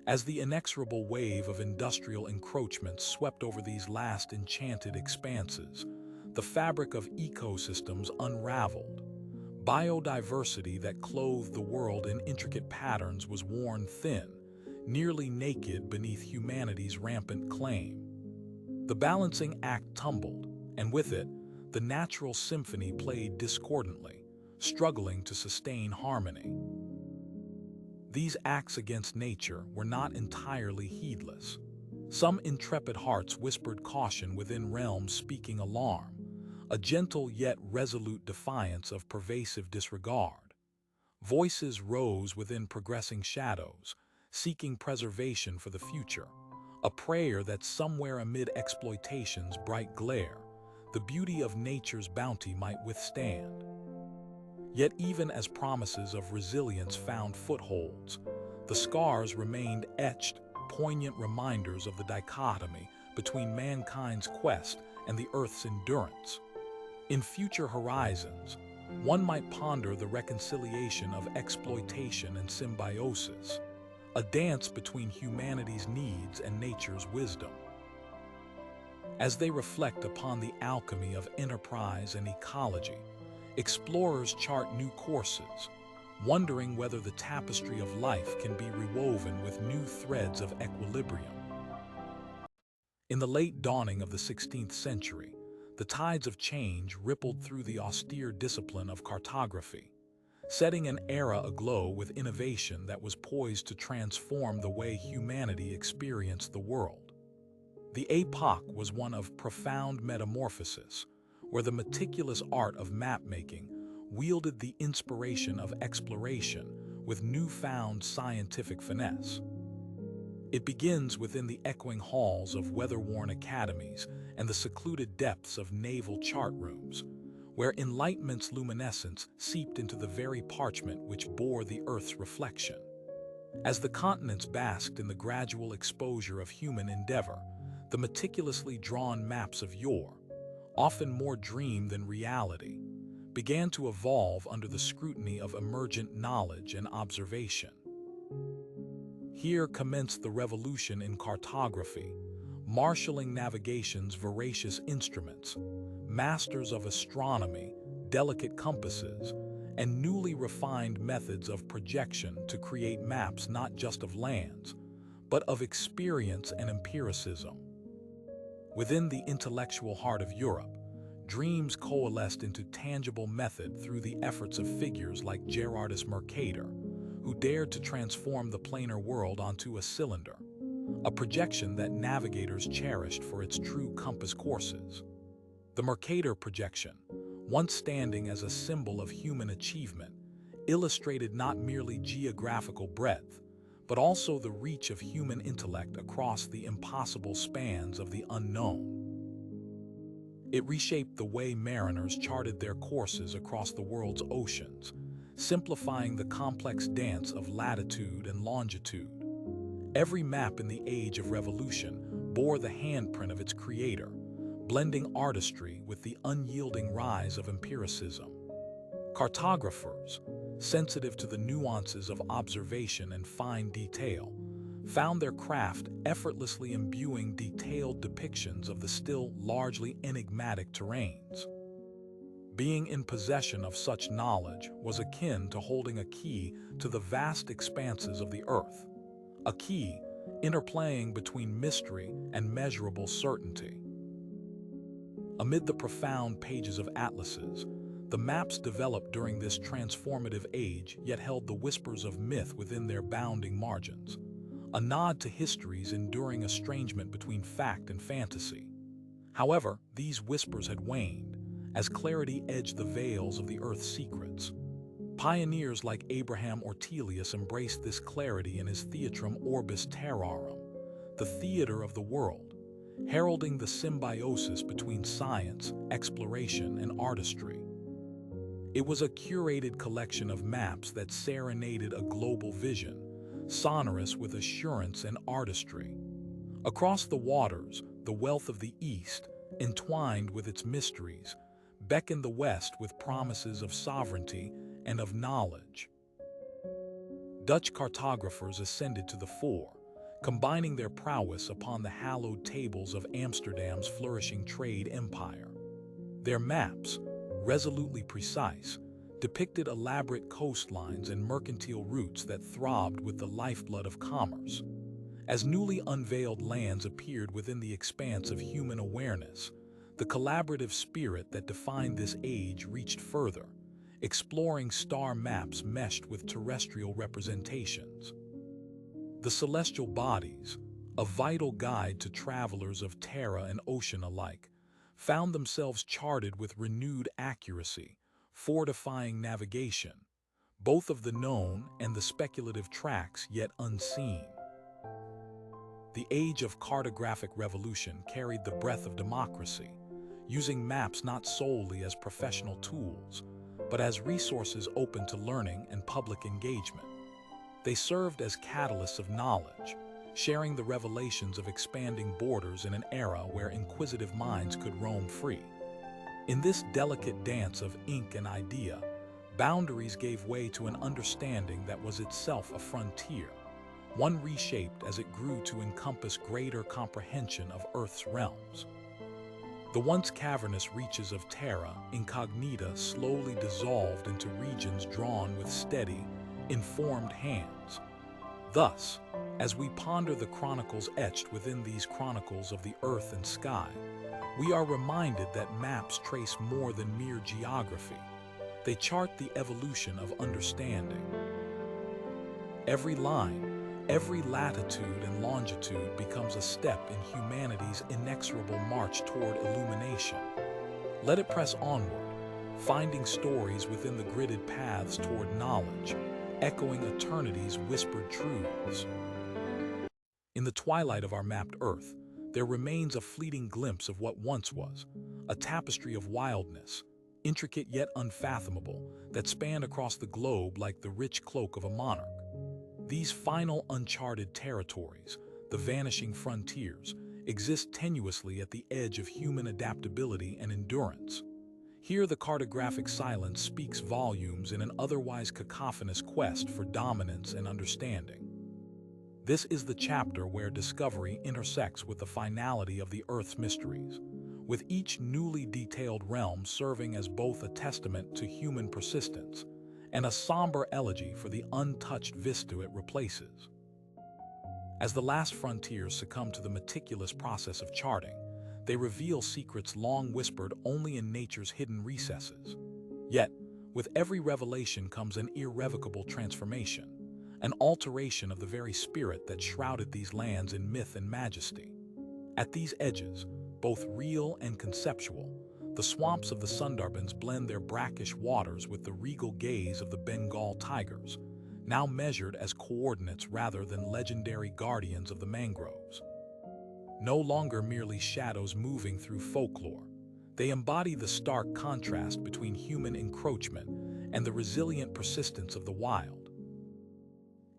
As the inexorable wave of industrial encroachment swept over these last enchanted expanses, the fabric of ecosystems unraveled. Biodiversity that clothed the world in intricate patterns was worn thin, nearly naked beneath humanity's rampant claim. The balancing act tumbled, and with it, the natural symphony played discordantly, struggling to sustain harmony. These acts against nature were not entirely heedless. Some intrepid hearts whispered caution within realms speaking alarm, a gentle yet resolute defiance of pervasive disregard. Voices rose within progressing shadows, seeking preservation for the future, a prayer that somewhere amid exploitation's bright glare, the beauty of nature's bounty might withstand. Yet even as promises of resilience found footholds, the scars remained etched, poignant reminders of the dichotomy between mankind's quest and the Earth's endurance. In future horizons, one might ponder the reconciliation of exploitation and symbiosis, a dance between humanity's needs and nature's wisdom. As they reflect upon the alchemy of enterprise and ecology, explorers chart new courses, wondering whether the tapestry of life can be rewoven with new threads of equilibrium. In the late dawning of the 16th century, the tides of change rippled through the austere discipline of cartography, setting an era aglow with innovation that was poised to transform the way humanity experienced the world. The epoch was one of profound metamorphosis, where the meticulous art of map-making wielded the inspiration of exploration with newfound scientific finesse. It begins within the echoing halls of weather-worn academies and the secluded depths of naval chart rooms, where Enlightenment's luminescence seeped into the very parchment which bore the Earth's reflection. As the continents basked in the gradual exposure of human endeavor, the meticulously drawn maps of yore, often more dream than reality, began to evolve under the scrutiny of emergent knowledge and observation. Here commenced the revolution in cartography, marshaling navigation's voracious instruments, masters of astronomy, delicate compasses, and newly refined methods of projection to create maps not just of lands, but of experience and empiricism. Within the intellectual heart of Europe, dreams coalesced into tangible method through the efforts of figures like Gerardus Mercator, who dared to transform the planar world onto a cylinder, a projection that navigators cherished for its true compass courses. The Mercator projection, once standing as a symbol of human achievement, illustrated not merely geographical breadth, but also the reach of human intellect across the impossible spans of the unknown. It reshaped the way mariners charted their courses across the world's oceans, simplifying the complex dance of latitude and longitude. Every map in the age of revolution bore the handprint of its creator, blending artistry with the unyielding rise of empiricism. Cartographers, sensitive to the nuances of observation and fine detail, found their craft effortlessly imbuing detailed depictions of the still largely enigmatic terrains. Being in possession of such knowledge was akin to holding a key to the vast expanses of the earth, a key interplaying between mystery and measurable certainty. Amid the profound pages of atlases, The maps developed during this transformative age yet held the whispers of myth within their bounding margins, a nod to history's enduring estrangement between fact and fantasy. However, these whispers had waned, as clarity edged the veils of the Earth's secrets. Pioneers like Abraham Ortelius embraced this clarity in his Theatrum Orbis Terrarum, the theater of the world, heralding the symbiosis between science, exploration, and artistry. It was a curated collection of maps that serenaded a global vision, sonorous with assurance and artistry. Across the waters, the wealth of the East, entwined with its mysteries, beckoned the West with promises of sovereignty and of knowledge. Dutch cartographers ascended to the fore, combining their prowess upon the hallowed tables of Amsterdam's flourishing trade empire. Their maps, resolutely precise, depicted elaborate coastlines and mercantile routes that throbbed with the lifeblood of commerce. As newly unveiled lands appeared within the expanse of human awareness, the collaborative spirit that defined this age reached further, exploring star maps meshed with terrestrial representations. The celestial bodies, a vital guide to travelers of terra and ocean alike, found themselves charted with renewed accuracy, fortifying navigation, both of the known and the speculative tracks yet unseen. The age of cartographic revolution carried the breath of democracy, using maps not solely as professional tools, but as resources open to learning and public engagement. They served as catalysts of knowledge, sharing the revelations of expanding borders in an era where inquisitive minds could roam free. In this delicate dance of ink and idea, boundaries gave way to an understanding that was itself a frontier, one reshaped as it grew to encompass greater comprehension of Earth's realms. The once cavernous reaches of Terra Incognita slowly dissolved into regions drawn with steady, informed hands. Thus, as we ponder the chronicles etched within these chronicles of the earth and sky, we are reminded that maps trace more than mere geography. They chart the evolution of understanding. Every line, every latitude and longitude becomes a step in humanity's inexorable march toward illumination. Let it press onward, finding stories within the gridded paths toward knowledge, echoing eternity's whispered truths. In the twilight of our mapped Earth, there remains a fleeting glimpse of what once was, a tapestry of wildness, intricate yet unfathomable, that spanned across the globe like the rich cloak of a monarch. These final uncharted territories, the vanishing frontiers, exist tenuously at the edge of human adaptability and endurance. Here the cartographic silence speaks volumes in an otherwise cacophonous quest for dominance and understanding. This is the chapter where discovery intersects with the finality of the Earth's mysteries, with each newly detailed realm serving as both a testament to human persistence and a somber elegy for the untouched vista it replaces. As the last frontiers succumb to the meticulous process of charting, they reveal secrets long whispered only in nature's hidden recesses. Yet, with every revelation comes an irrevocable transformation, an alteration of the very spirit that shrouded these lands in myth and majesty. At these edges, both real and conceptual, the swamps of the Sundarbans blend their brackish waters with the regal gaze of the Bengal tigers, now measured as coordinates rather than legendary guardians of the mangroves. No longer merely shadows moving through folklore, they embody the stark contrast between human encroachment and the resilient persistence of the wild.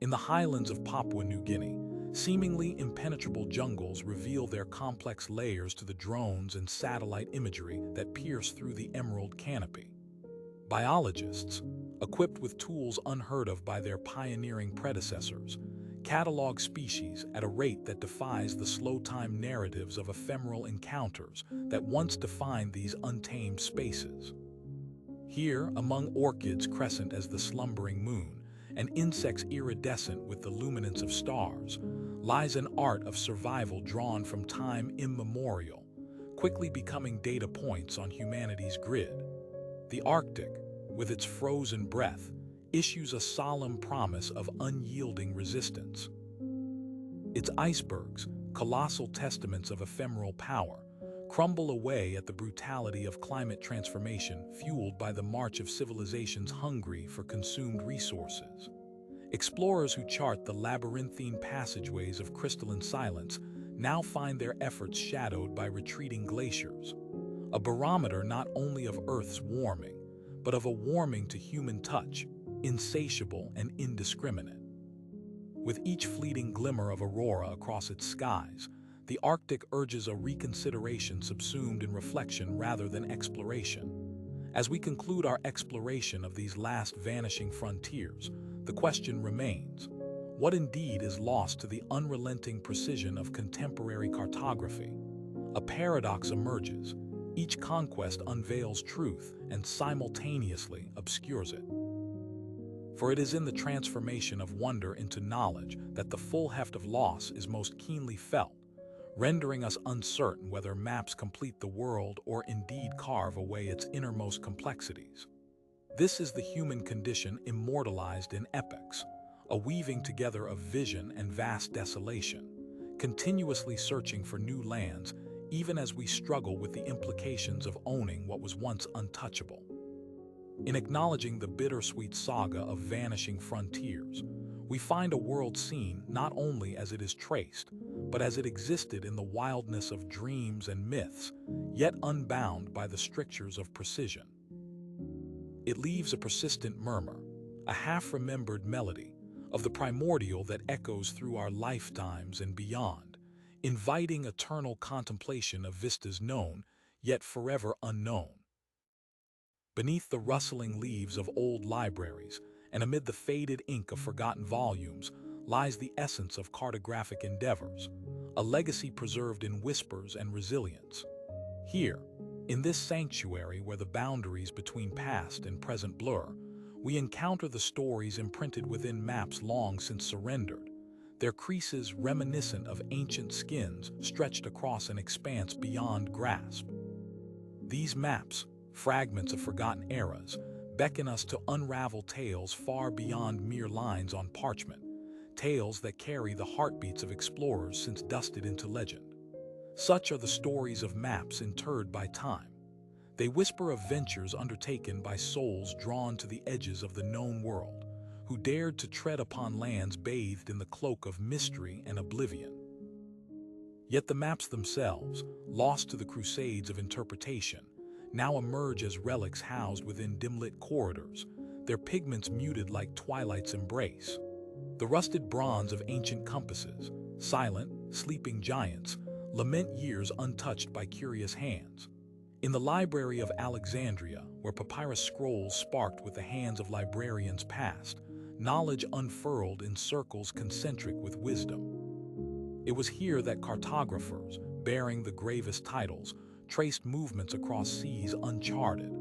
In the highlands of Papua New Guinea, seemingly impenetrable jungles reveal their complex layers to the drones and satellite imagery that pierce through the emerald canopy. Biologists, equipped with tools unheard of by their pioneering predecessors, catalog species at a rate that defies the slow-time narratives of ephemeral encounters that once defined these untamed spaces. Here, among orchids crescent as the slumbering moon, and insects iridescent with the luminance of stars, lies an art of survival drawn from time immemorial, quickly becoming data points on humanity's grid. The Arctic, with its frozen breath, issues a solemn promise of unyielding resistance. Its icebergs, colossal testaments of ephemeral power, crumble away at the brutality of climate transformation fueled by the march of civilizations hungry for consumed resources. Explorers who chart the labyrinthine passageways of crystalline silence now find their efforts shadowed by retreating glaciers, a barometer not only of Earth's warming, but of a warming to human touch, insatiable and indiscriminate. With each fleeting glimmer of aurora across its skies, the Arctic urges a reconsideration subsumed in reflection rather than exploration. As we conclude our exploration of these last vanishing frontiers, the question remains: what indeed is lost to the unrelenting precision of contemporary cartography? A paradox emerges. Each conquest unveils truth and simultaneously obscures it. For it is in the transformation of wonder into knowledge that the full heft of loss is most keenly felt, rendering us uncertain whether maps complete the world or indeed carve away its innermost complexities. This is the human condition immortalized in epics, a weaving together of vision and vast desolation, continuously searching for new lands even as we struggle with the implications of owning what was once untouchable. In acknowledging the bittersweet saga of vanishing frontiers, we find a world seen not only as it is traced, but as it existed in the wildness of dreams and myths, yet unbound by the strictures of precision. It leaves a persistent murmur, a half-remembered melody, of the primordial that echoes through our lifetimes and beyond, inviting eternal contemplation of vistas known, yet forever unknown. Beneath the rustling leaves of old libraries, and amid the faded ink of forgotten volumes, lies the essence of cartographic endeavors, a legacy preserved in whispers and resilience. Here, in this sanctuary where the boundaries between past and present blur, we encounter the stories imprinted within maps long since surrendered, their creases reminiscent of ancient skins stretched across an expanse beyond grasp. These maps, fragments of forgotten eras, beckon us to unravel tales far beyond mere lines on parchment, tales that carry the heartbeats of explorers since dusted into legend. Such are the stories of maps interred by time. They whisper of ventures undertaken by souls drawn to the edges of the known world, who dared to tread upon lands bathed in the cloak of mystery and oblivion. Yet the maps themselves, lost to the crusades of interpretation, now emerge as relics housed within dim-lit corridors, their pigments muted like twilight's embrace. The rusted bronze of ancient compasses, silent, sleeping giants, lament years untouched by curious hands. In the library of Alexandria, where papyrus scrolls sparked with the hands of librarians past, knowledge unfurled in circles concentric with wisdom. It was here that cartographers, bearing the gravest titles, traced movements across seas uncharted,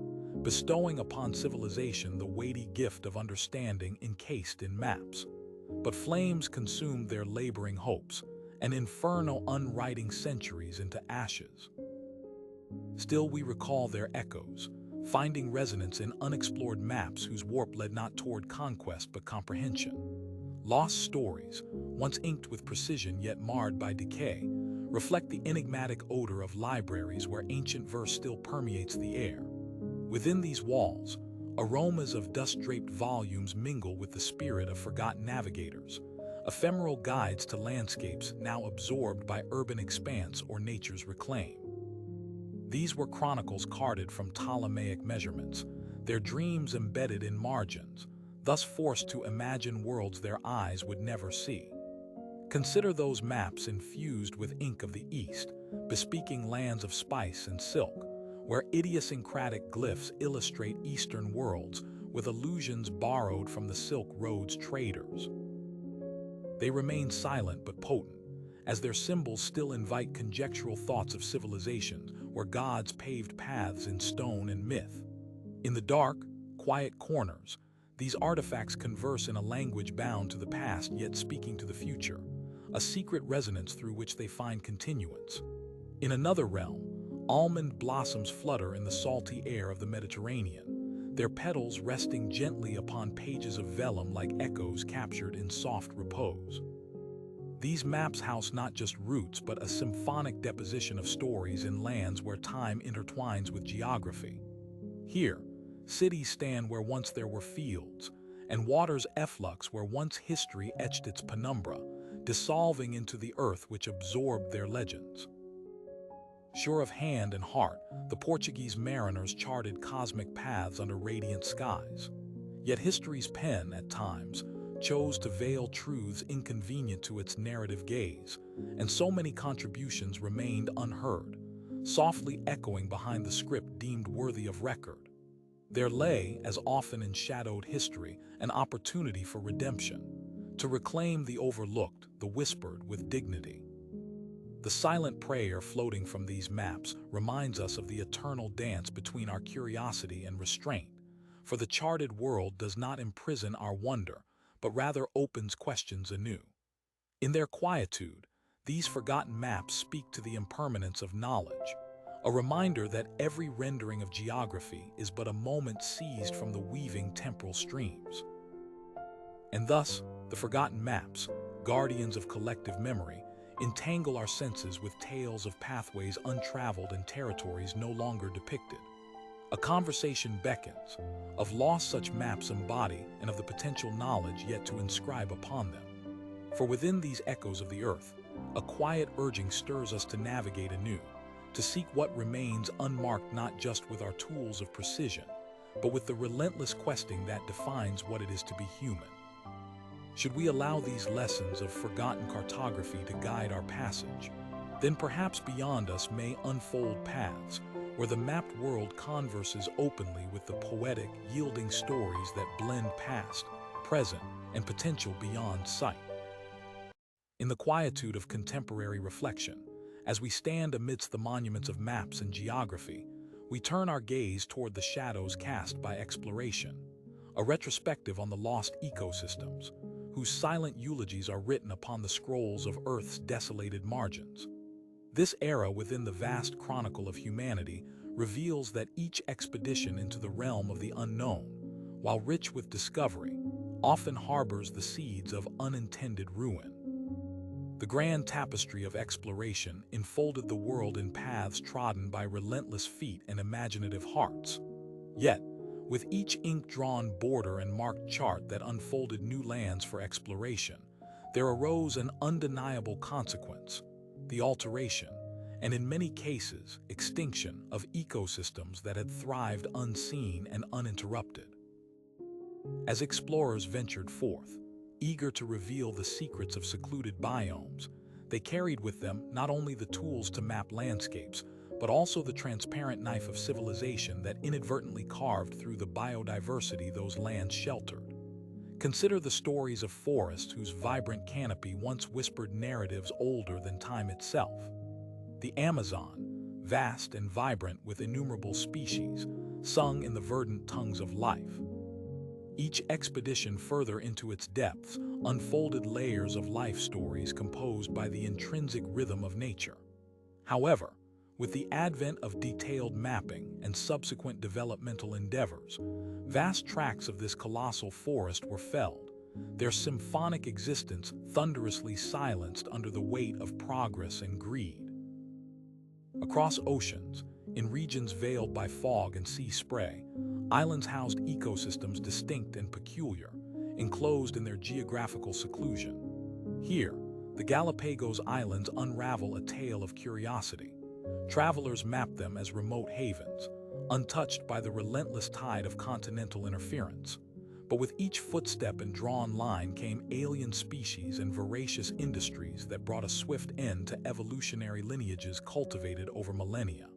bestowing upon civilization the weighty gift of understanding encased in maps. But flames consumed their laboring hopes, an inferno unwriting centuries into ashes. Still we recall their echoes, finding resonance in unexplored maps whose warp led not toward conquest but comprehension. Lost stories, once inked with precision yet marred by decay, reflect the enigmatic odor of libraries where ancient verse still permeates the air. Within these walls, aromas of dust-draped volumes mingle with the spirit of forgotten navigators, ephemeral guides to landscapes now absorbed by urban expanse or nature's reclaim. These were chronicles carted from Ptolemaic measurements, their dreams embedded in margins, thus forced to imagine worlds their eyes would never see. Consider those maps infused with ink of the East, bespeaking lands of spice and silk, where idiosyncratic glyphs illustrate Eastern worlds with allusions borrowed from the Silk Road's traders. They remain silent but potent, as their symbols still invite conjectural thoughts of civilizations where gods paved paths in stone and myth. In the dark, quiet corners, these artifacts converse in a language bound to the past yet speaking to the future, a secret resonance through which they find continuance. In another realm, almond blossoms flutter in the salty air of the Mediterranean, their petals resting gently upon pages of vellum like echoes captured in soft repose. These maps house not just roots but a symphonic deposition of stories in lands where time intertwines with geography. Here, cities stand where once there were fields, and waters efflux where once history etched its penumbra, dissolving into the earth which absorbed their legends. Sure of hand and heart, the Portuguese mariners charted cosmic paths under radiant skies. Yet history's pen, at times, chose to veil truths inconvenient to its narrative gaze, and so many contributions remained unheard, softly echoing behind the script deemed worthy of record. There lay, as often in shadowed history, an opportunity for redemption, to reclaim the overlooked, the whispered with dignity. The silent prayer floating from these maps reminds us of the eternal dance between our curiosity and restraint, for the charted world does not imprison our wonder, but rather opens questions anew. In their quietude, these forgotten maps speak to the impermanence of knowledge, a reminder that every rendering of geography is but a moment seized from the weaving temporal streams. And thus, the forgotten maps, guardians of collective memory, entangle our senses with tales of pathways untraveled and territories no longer depicted. A conversation beckons, of loss such maps embody and of the potential knowledge yet to inscribe upon them. For within these echoes of the earth, a quiet urging stirs us to navigate anew, to seek what remains unmarked not just with our tools of precision, but with the relentless questing that defines what it is to be human. Should we allow these lessons of forgotten cartography to guide our passage, then perhaps beyond us may unfold paths where the mapped world converses openly with the poetic, yielding stories that blend past, present, and potential beyond sight. In the quietude of contemporary reflection, as we stand amidst the monuments of maps and geography, we turn our gaze toward the shadows cast by exploration, a retrospective on the lost ecosystems, whose silent eulogies are written upon the scrolls of Earth's desolated margins. This era within the vast chronicle of humanity reveals that each expedition into the realm of the unknown, while rich with discovery, often harbors the seeds of unintended ruin. The grand tapestry of exploration enfolded the world in paths trodden by relentless feet and imaginative hearts. Yet, with each ink-drawn border and marked chart that unfolded new lands for exploration, there arose an undeniable consequence: the alteration, and in many cases, extinction of ecosystems that had thrived unseen and uninterrupted. As explorers ventured forth, eager to reveal the secrets of secluded biomes, they carried with them not only the tools to map landscapes, but also the transparent knife of civilization that inadvertently carved through the biodiversity those lands sheltered. Consider the stories of forests whose vibrant canopy once whispered narratives older than time itself. The Amazon, vast and vibrant with innumerable species, sung in the verdant tongues of life. Each expedition further into its depths unfolded layers of life stories composed by the intrinsic rhythm of nature. However, with the advent of detailed mapping and subsequent developmental endeavors, vast tracts of this colossal forest were felled, their symphonic existence thunderously silenced under the weight of progress and greed. Across oceans, in regions veiled by fog and sea spray, islands housed ecosystems distinct and peculiar, enclosed in their geographical seclusion. Here, the Galapagos Islands unravel a tale of curiosity. Travelers map them as remote havens, untouched by the relentless tide of continental interference. But with each footstep and drawn line came alien species and voracious industries that brought a swift end to evolutionary lineages cultivated over millennia.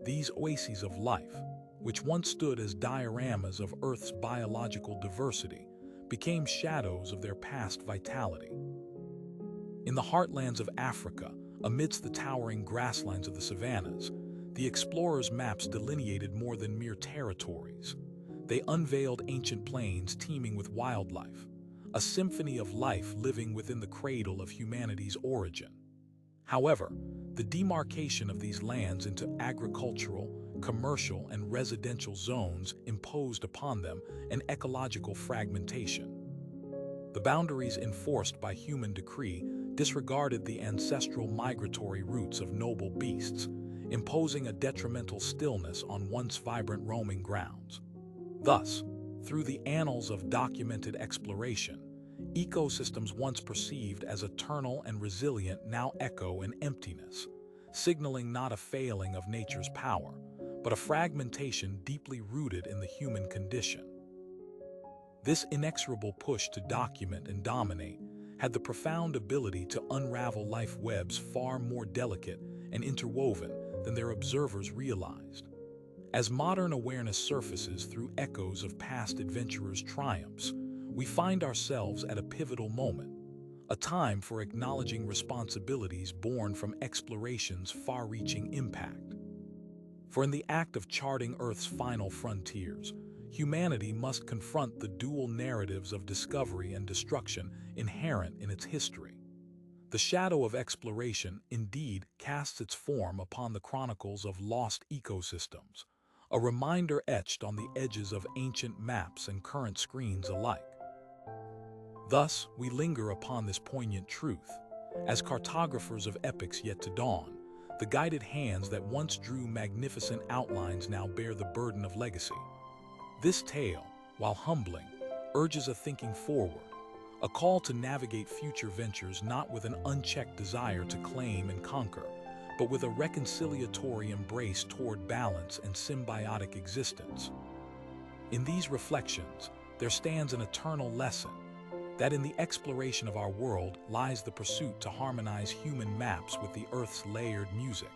These oases of life, which once stood as dioramas of Earth's biological diversity, became shadows of their past vitality. In the heartlands of Africa, amidst the towering grasslands of the savannas, the explorers' maps delineated more than mere territories. They unveiled ancient plains teeming with wildlife, a symphony of life living within the cradle of humanity's origin. However, the demarcation of these lands into agricultural, commercial, and residential zones imposed upon them an ecological fragmentation. The boundaries enforced by human decree disregarded the ancestral migratory routes of noble beasts, imposing a detrimental stillness on once vibrant roaming grounds. Thus, through the annals of documented exploration, ecosystems once perceived as eternal and resilient now echo in emptiness, signaling not a failing of nature's power, but a fragmentation deeply rooted in the human condition. This inexorable push to document and dominate had the profound ability to unravel life webs far more delicate and interwoven than their observers realized. As modern awareness surfaces through echoes of past adventurers' triumphs, we find ourselves at a pivotal moment, a time for acknowledging responsibilities born from exploration's far-reaching impact. For in the act of charting Earth's final frontiers, humanity must confront the dual narratives of discovery and destruction inherent in its history. The shadow of exploration indeed casts its form upon the chronicles of lost ecosystems, a reminder etched on the edges of ancient maps and current screens alike. Thus, we linger upon this poignant truth. As cartographers of epochs yet to dawn, the guided hands that once drew magnificent outlines now bear the burden of legacy. This tale, while humbling, urges a thinking forward, a call to navigate future ventures not with an unchecked desire to claim and conquer, but with a reconciliatory embrace toward balance and symbiotic existence. In these reflections, there stands an eternal lesson, that in the exploration of our world lies the pursuit to harmonize human maps with the Earth's layered music,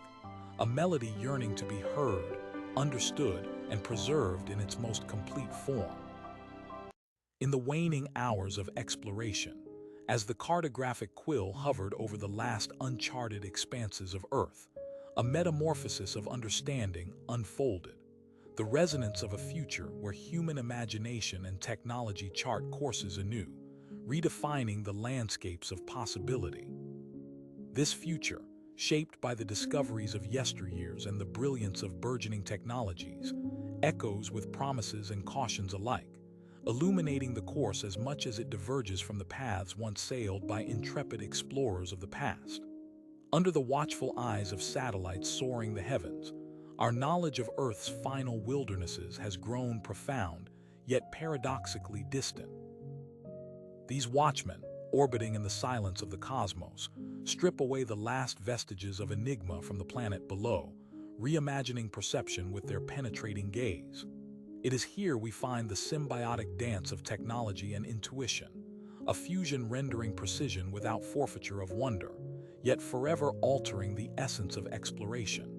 a melody yearning to be heard, understood, and preserved in its most complete form. In the waning hours of exploration, as the cartographic quill hovered over the last uncharted expanses of Earth, a metamorphosis of understanding unfolded, the resonance of a future where human imagination and technology chart courses anew, redefining the landscapes of possibility. This future, shaped by the discoveries of yesteryears and the brilliance of burgeoning technologies, echoes with promises and cautions alike, illuminating the course as much as it diverges from the paths once sailed by intrepid explorers of the past. Under the watchful eyes of satellites soaring the heavens, our knowledge of Earth's final wildernesses has grown profound, yet paradoxically distant. These watchmen, orbiting in the silence of the cosmos, strip away the last vestiges of enigma from the planet below, reimagining perception with their penetrating gaze. It is here we find the symbiotic dance of technology and intuition, a fusion rendering precision without forfeiture of wonder, yet forever altering the essence of exploration.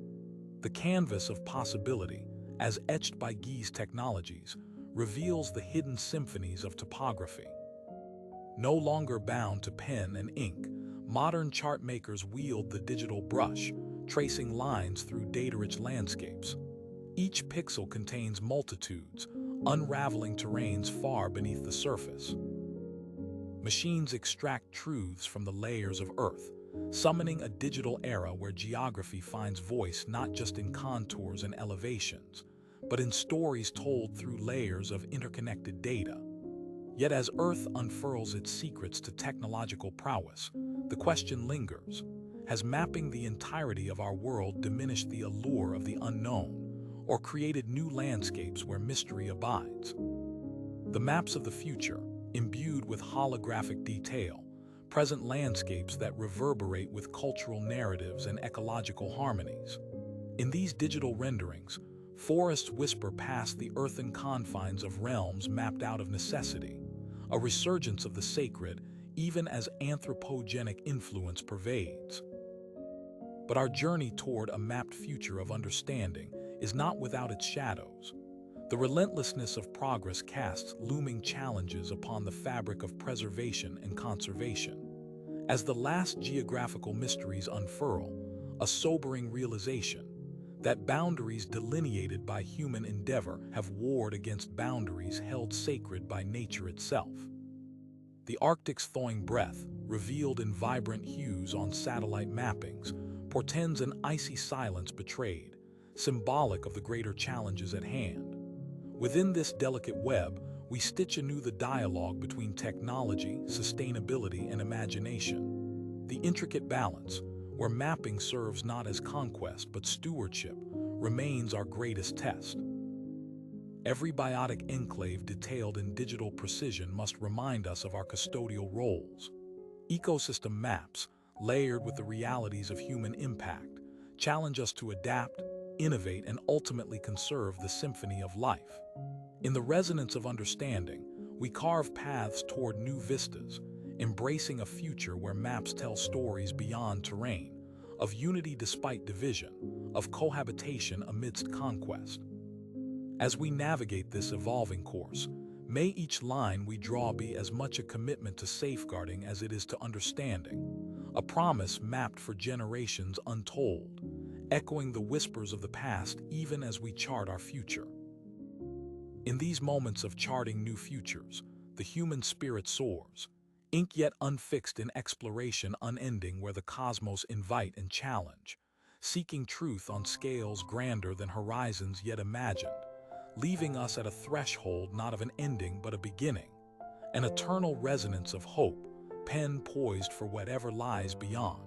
The canvas of possibility, as etched by Guy's technologies, reveals the hidden symphonies of topography. No longer bound to pen and ink, modern chart makers wield the digital brush, tracing lines through data-rich landscapes. Each pixel contains multitudes, unraveling terrains far beneath the surface. Machines extract truths from the layers of Earth, summoning a digital era where geography finds voice not just in contours and elevations, but in stories told through layers of interconnected data. Yet as Earth unfurls its secrets to technological prowess, the question lingers: has mapping the entirety of our world diminished the allure of the unknown, or created new landscapes where mystery abides? The maps of the future, imbued with holographic detail, present landscapes that reverberate with cultural narratives and ecological harmonies. In these digital renderings, forests whisper past the earthen confines of realms mapped out of necessity, a resurgence of the sacred even as anthropogenic influence pervades. But our journey toward a mapped future of understanding is not without its shadows. The relentlessness of progress casts looming challenges upon the fabric of preservation and conservation. As the last geographical mysteries unfurl, a sobering realization that boundaries delineated by human endeavor have warred against boundaries held sacred by nature itself. The Arctic's thawing breath, revealed in vibrant hues on satellite mappings, portends an icy silence betrayed, symbolic of the greater challenges at hand. Within this delicate web, we stitch anew the dialogue between technology, sustainability, and imagination. The intricate balance, where mapping serves not as conquest but stewardship, remains our greatest test. Every biotic enclave detailed in digital precision must remind us of our custodial roles. Ecosystem maps, layered with the realities of human impact, challenge us to adapt, innovate, and ultimately conserve the symphony of life. In the resonance of understanding, we carve paths toward new vistas, embracing a future where maps tell stories beyond terrain, of unity despite division, of cohabitation amidst conquest. As we navigate this evolving course, may each line we draw be as much a commitment to safeguarding as it is to understanding, a promise mapped for generations untold, echoing the whispers of the past even as we chart our future. In these moments of charting new futures, the human spirit soars, ink yet unfixed in exploration unending where the cosmos invite and challenge, seeking truth on scales grander than horizons yet imagined, leaving us at a threshold not of an ending but a beginning, an eternal resonance of hope, pen poised for whatever lies beyond.